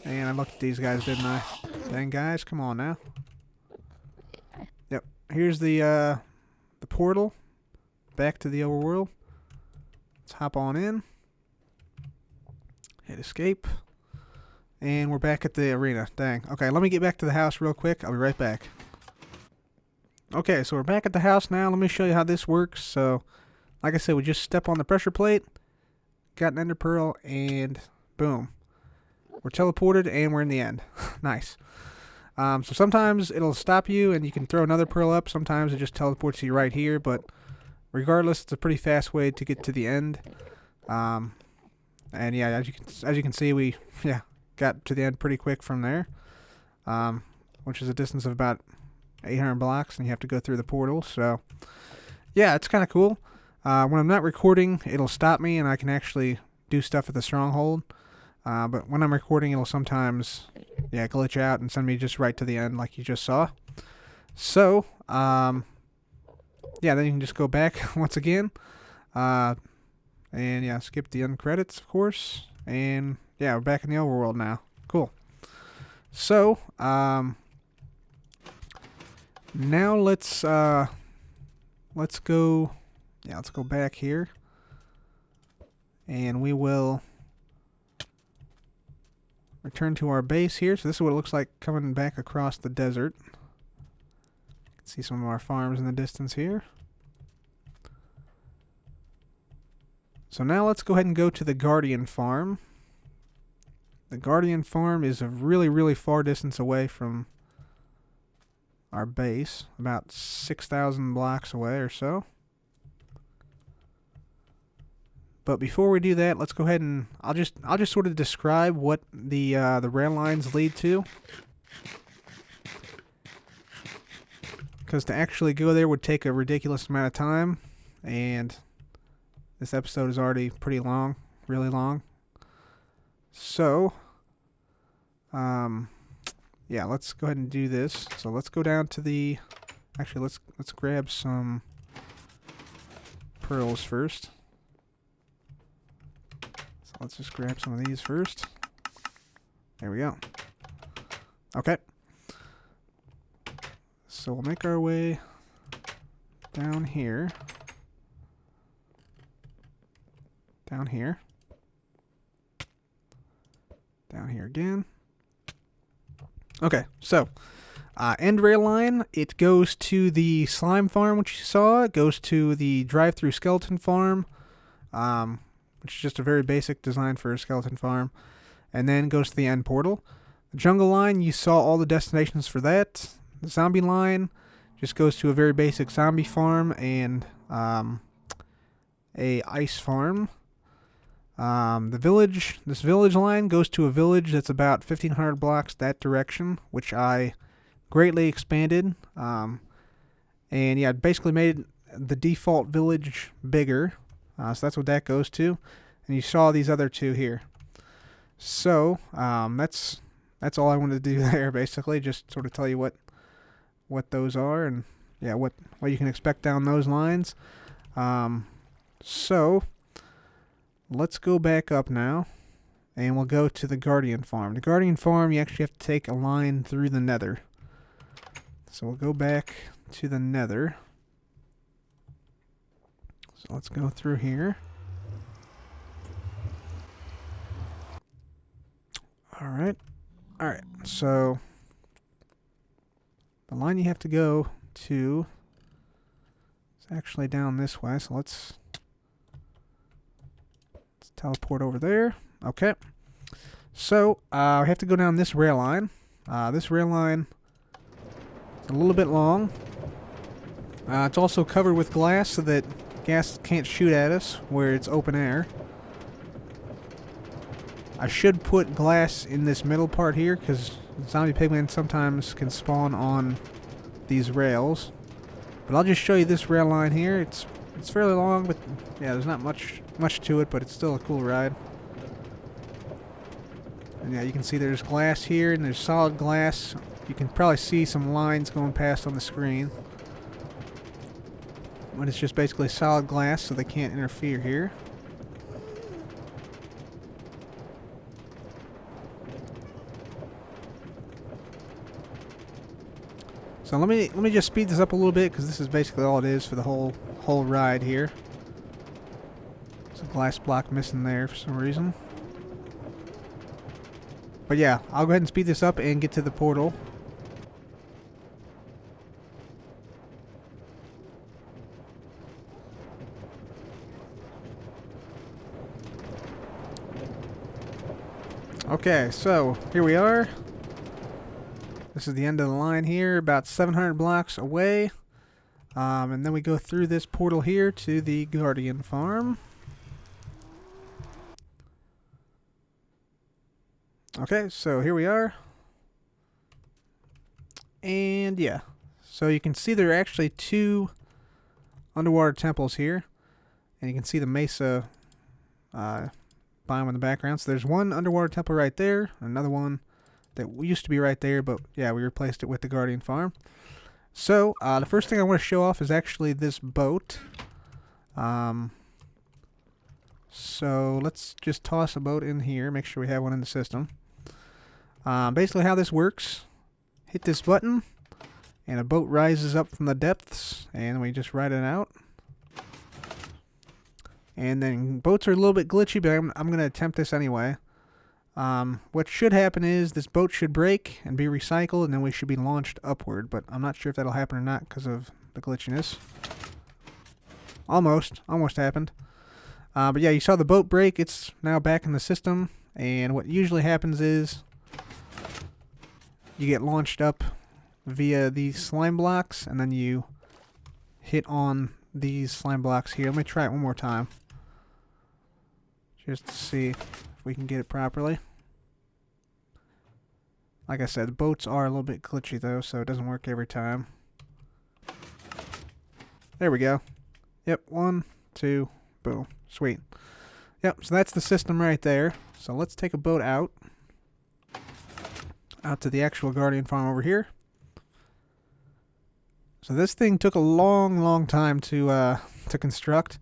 And I looked at these guys, didn't I? Dang, guys, come on now. Yep. Here's the portal back to the overworld. Let's hop on in. Hit escape. And we're back at the arena. Dang. Okay, let me get back to the house real quick. I'll be right back. Okay, so we're back at the house now. Let me show you how this works. So, like I said, we just step on the pressure plate. Got an ender pearl, and boom. We're teleported, and we're in the end. Nice. So sometimes it'll stop you, and you can throw another pearl up. Sometimes it just teleports you right here, but regardless, it's a pretty fast way to get to the end. And yeah, as you can see, we got to the end pretty quick from there, which is a distance of about 800 blocks, and you have to go through the portal. So yeah, it's kind of cool. When I'm not recording, it'll stop me, and I can actually do stuff at the stronghold. But when I'm recording, it'll sometimes glitch out and send me just right to the end, like you just saw. So then you can just go back once again. And yeah, skip the end credits, of course. And yeah, we're back in the overworld now. Cool. So, now let's go back here. And we will return to our base here. So this is what it looks like coming back across the desert. You can see some of our farms in the distance here. So now let's go ahead and go to the Guardian Farm. The Guardian Farm is a really, really far distance away from our base. About 6,000 blocks away or so. But before we do that, let's go ahead and I'll just sort of describe what the rail lines lead to. Because to actually go there would take a ridiculous amount of time, and this episode is already pretty long, really long. So, yeah, let's go ahead and do this. So let's go down to the... Actually, let's grab some pearls first. So let's just grab some of these first. There we go. Okay. So we'll make our way down here. Down here. Down here again. Okay, so end rail line, it goes to the slime farm, which you saw. It goes to the drive-through skeleton farm, which is just a very basic design for a skeleton farm, and then goes to the end portal. The jungle line, you saw all the destinations for that. The zombie line just goes to a very basic zombie farm and a ice farm. This village line goes to a village that's about 1,500 blocks that direction, which I greatly expanded. And yeah, basically made the default village bigger. So that's what that goes to. And you saw these other two here. So that's all I wanted to do there, basically, just sort of tell you what those are and yeah, what you can expect down those lines. So let's go back up now, and we'll go to the Guardian Farm. The Guardian Farm, you actually have to take a line through the Nether. So we'll go back to the Nether. So let's go through here. Alright. Alright, so the line you have to go to is actually down this way, so let's teleport over there. Okay. So, we have to go down this rail line. This rail line is a little bit long. It's also covered with glass so that gas can't shoot at us where it's open air. I should put glass in this middle part here because zombie pigmen sometimes can spawn on these rails. But I'll just show you this rail line here. It's fairly long, but yeah, there's not much to it, but it's still a cool ride. And yeah, you can see there's glass here, and there's solid glass. You can probably see some lines going past on the screen. But it's just basically solid glass, so they can't interfere here. So let me just speed this up a little bit because this is basically all it is for the whole ride here. There's a glass block missing there for some reason. But yeah, I'll go ahead and speed this up and get to the portal. Okay, so here we are. This is the end of the line here, about 700 blocks away. And then we go through this portal here to the Guardian Farm. Okay, so here we are. And yeah, so you can see there are actually two underwater temples here. And you can see the mesa biome in the background. So there's one underwater temple right there, another one that used to be right there, but yeah, we replaced it with the Guardian Farm. So, the first thing I want to show off is actually this boat. So, let's just toss a boat in here, make sure we have one in the system. Basically how this works, hit this button, and a boat rises up from the depths, and we just ride it out. And then boats are a little bit glitchy, but I'm going to attempt this anyway. What should happen is this boat should break and be recycled, and then we should be launched upward, but I'm not sure if that'll happen or not because of the glitchiness. Almost happened. But yeah, you saw the boat break. It's now back in the system, and what usually happens is you get launched up via these slime blocks, and then you hit on these slime blocks here. Let me try it one more time just to see if we can get it properly. Like I said, the boats are a little bit glitchy though, so it doesn't work every time. There we go. Yep, 1, 2, boom. Sweet. Yep, so that's the system right there. So let's take a boat out to the actual Guardian farm over here. So this thing took a long time to construct.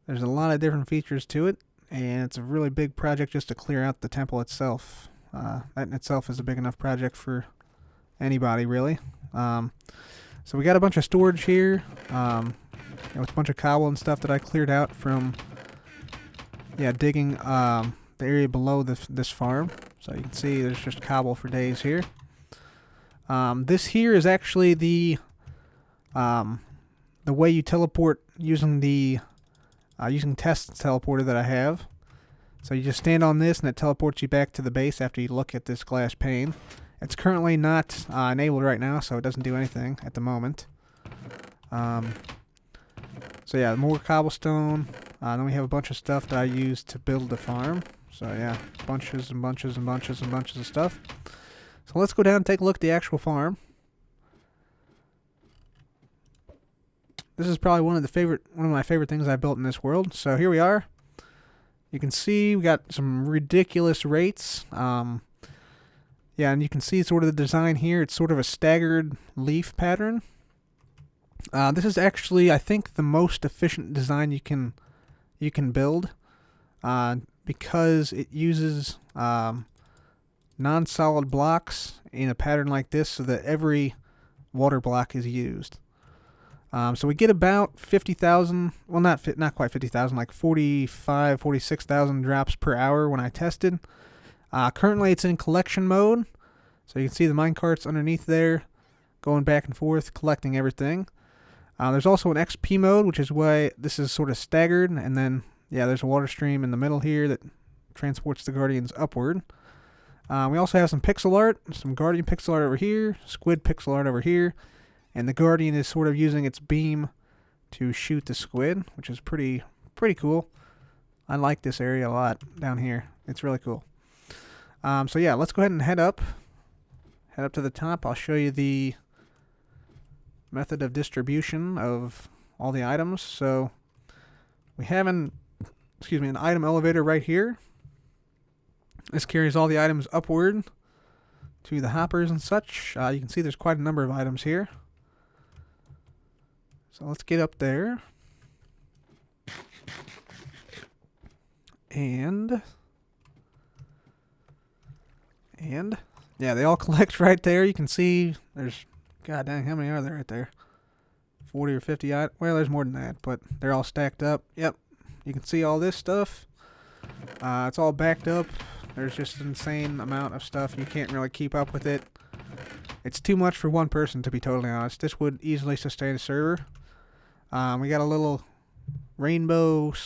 There's a lot of different features to it, and it's a really big project just to clear out the temple itself. That in itself is a big enough project for anybody, really. So we got a bunch of storage here, with a bunch of cobble and stuff that I cleared out from, digging the area below this farm. So you can see there's just cobble for days here. This here is actually the way you teleport using the using test teleporter that I have. So you just stand on this and it teleports you back to the base after you look at this glass pane. It's currently not enabled right now, so it doesn't do anything at the moment. So yeah, more cobblestone. Then we have a bunch of stuff that I use to build the farm. So yeah, bunches and bunches and bunches and bunches of stuff. So let's go down and take a look at the actual farm. This is probably one of my favorite things I built in this world. So here we are. You can see we got some ridiculous rates. And you can see sort of the design here. It's sort of a staggered leaf pattern. This is actually, I think, the most efficient design you can build, because it uses non-solid blocks in a pattern like this, so that every water block is used. So we get about 50,000, well, not quite 50,000, like 46,000 drops per hour when I tested. Currently it's in collection mode, so you can see the minecarts underneath there going back and forth collecting everything. There's also an XP mode, which is why this is sort of staggered, and then there's a water stream in the middle here that transports the guardians upward. We also have some pixel art, some guardian pixel art over here, squid pixel art over here, and the guardian is sort of using its beam to shoot the squid, which is pretty cool. I like this area a lot down here. It's really cool. So yeah, let's go ahead and head up to the top. I'll show you the method of distribution of all the items. So we have an item elevator right here. This carries all the items upward to the hoppers and such. You can see there's quite a number of items here. So let's get up there. And yeah, they all collect right there. You can see there's, god dang, how many are there right there? 40 or 50 items. Well, there's more than that, but they're all stacked up. Yep, you can see all this stuff. It's all backed up. There's just an insane amount of stuff. You can't really keep up with it. It's too much for one person, to be totally honest. This would easily sustain a server. We got a little rainbow /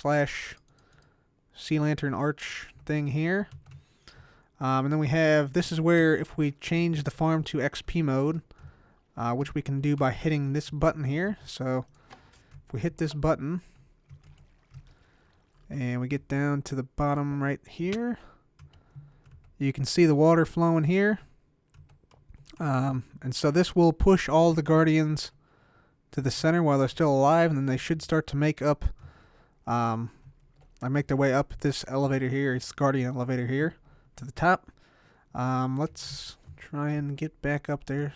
sea lantern arch thing here. And then we have, this is where if we change the farm to XP mode, which we can do by hitting this button here. So if we hit this button and we get down to the bottom right here, you can see the water flowing here. And so this will push all the guardians to the center while they're still alive, and then they should start to make their way up this elevator here. It's the guardian elevator here to the top. Let's try and get back up there.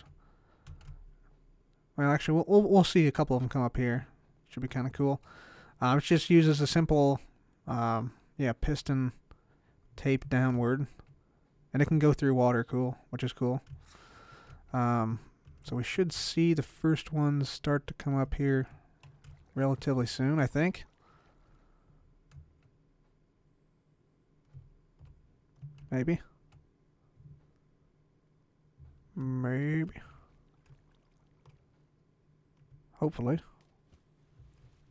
Well, actually, we'll see a couple of them come up here. Should be kind of cool. It just uses a simple piston tape downward, and it can go through water, which is cool. So we should see the first ones start to come up here relatively soon, I think. Maybe. Hopefully.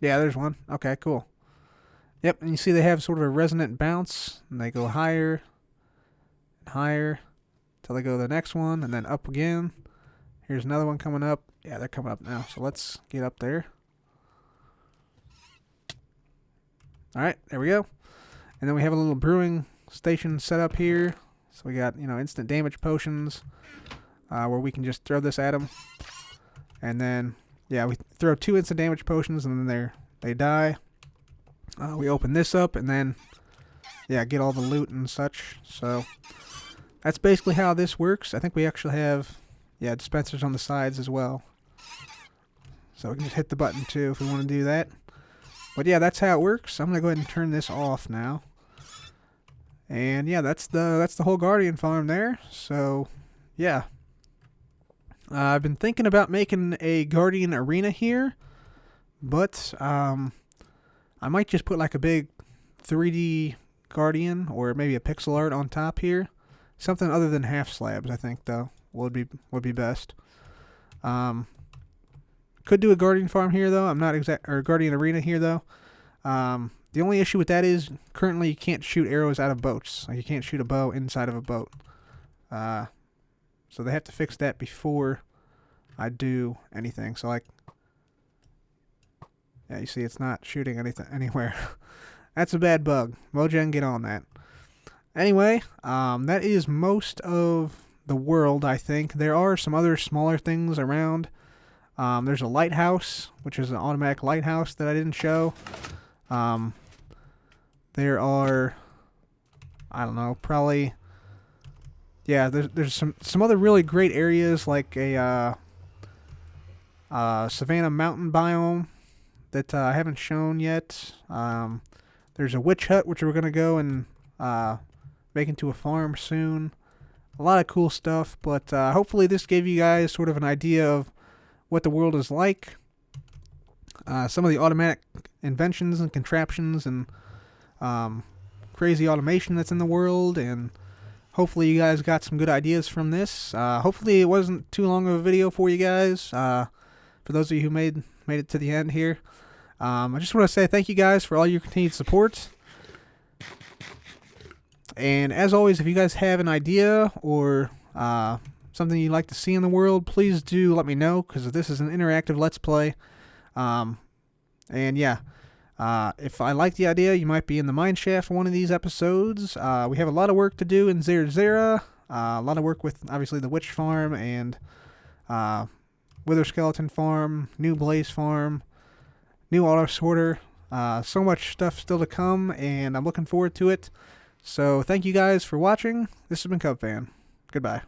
Yeah, there's one. Okay, cool. Yep, and you see they have sort of a resonant bounce, and they go higher and higher till they go to the next one, and then up again. Here's another one coming up. Yeah, they're coming up now. So let's get up there. Alright, there we go. And then we have a little brewing station set up here. So we got, instant damage potions, where we can just throw this at them. And then, we throw 2 instant damage potions, and then they die. We open this up and then, yeah, get all the loot and such. So that's basically how this works. I think we actually have, yeah, dispensers on the sides as well. So we can just hit the button too if we want to do that. But yeah, that's how it works. I'm gonna go ahead and turn this off now. And yeah, that's the whole Guardian farm there. So yeah, I've been thinking about making a Guardian arena here, but I might just put like a big 3D Guardian or maybe a pixel art on top here. Something other than half slabs, I think, though, would be best. Could do a Guardian farm here, though. I'm not or Guardian arena here, though. The only issue with that is currently you can't shoot arrows out of boats. Like you can't shoot a bow inside of a boat. So they have to fix that before I do anything. So like, yeah, you see, it's not shooting anything anywhere. That's a bad bug. Mojang, get on that. Anyway, that is most of the world, I think. There are some other smaller things around. There's a lighthouse, which is an automatic lighthouse that I didn't show. There are, I don't know, probably, yeah, there's some other really great areas like a savanna mountain biome that I haven't shown yet. There's a witch hut, which we're going to go and make into a farm soon. A lot of cool stuff, but hopefully this gave you guys sort of an idea of what the world is like. Some of the automatic inventions and contraptions and crazy automation that's in the world, and hopefully you guys got some good ideas from this. Hopefully it wasn't too long of a video for you guys. For those of you who made it to the end here. I just want to say thank you guys for all your continued support. And as always, if you guys have an idea or something you'd like to see in the world, please do let me know, because this is an interactive Let's Play. And yeah, if I like the idea, you might be in the mineshaft for one of these episodes. We have a lot of work to do in Zera. A lot of work with, obviously, the Witch Farm and Wither Skeleton Farm, new Blaze Farm, new Auto Sorter. So much stuff still to come, and I'm looking forward to it. So thank you guys for watching. This has been CubFan. Goodbye.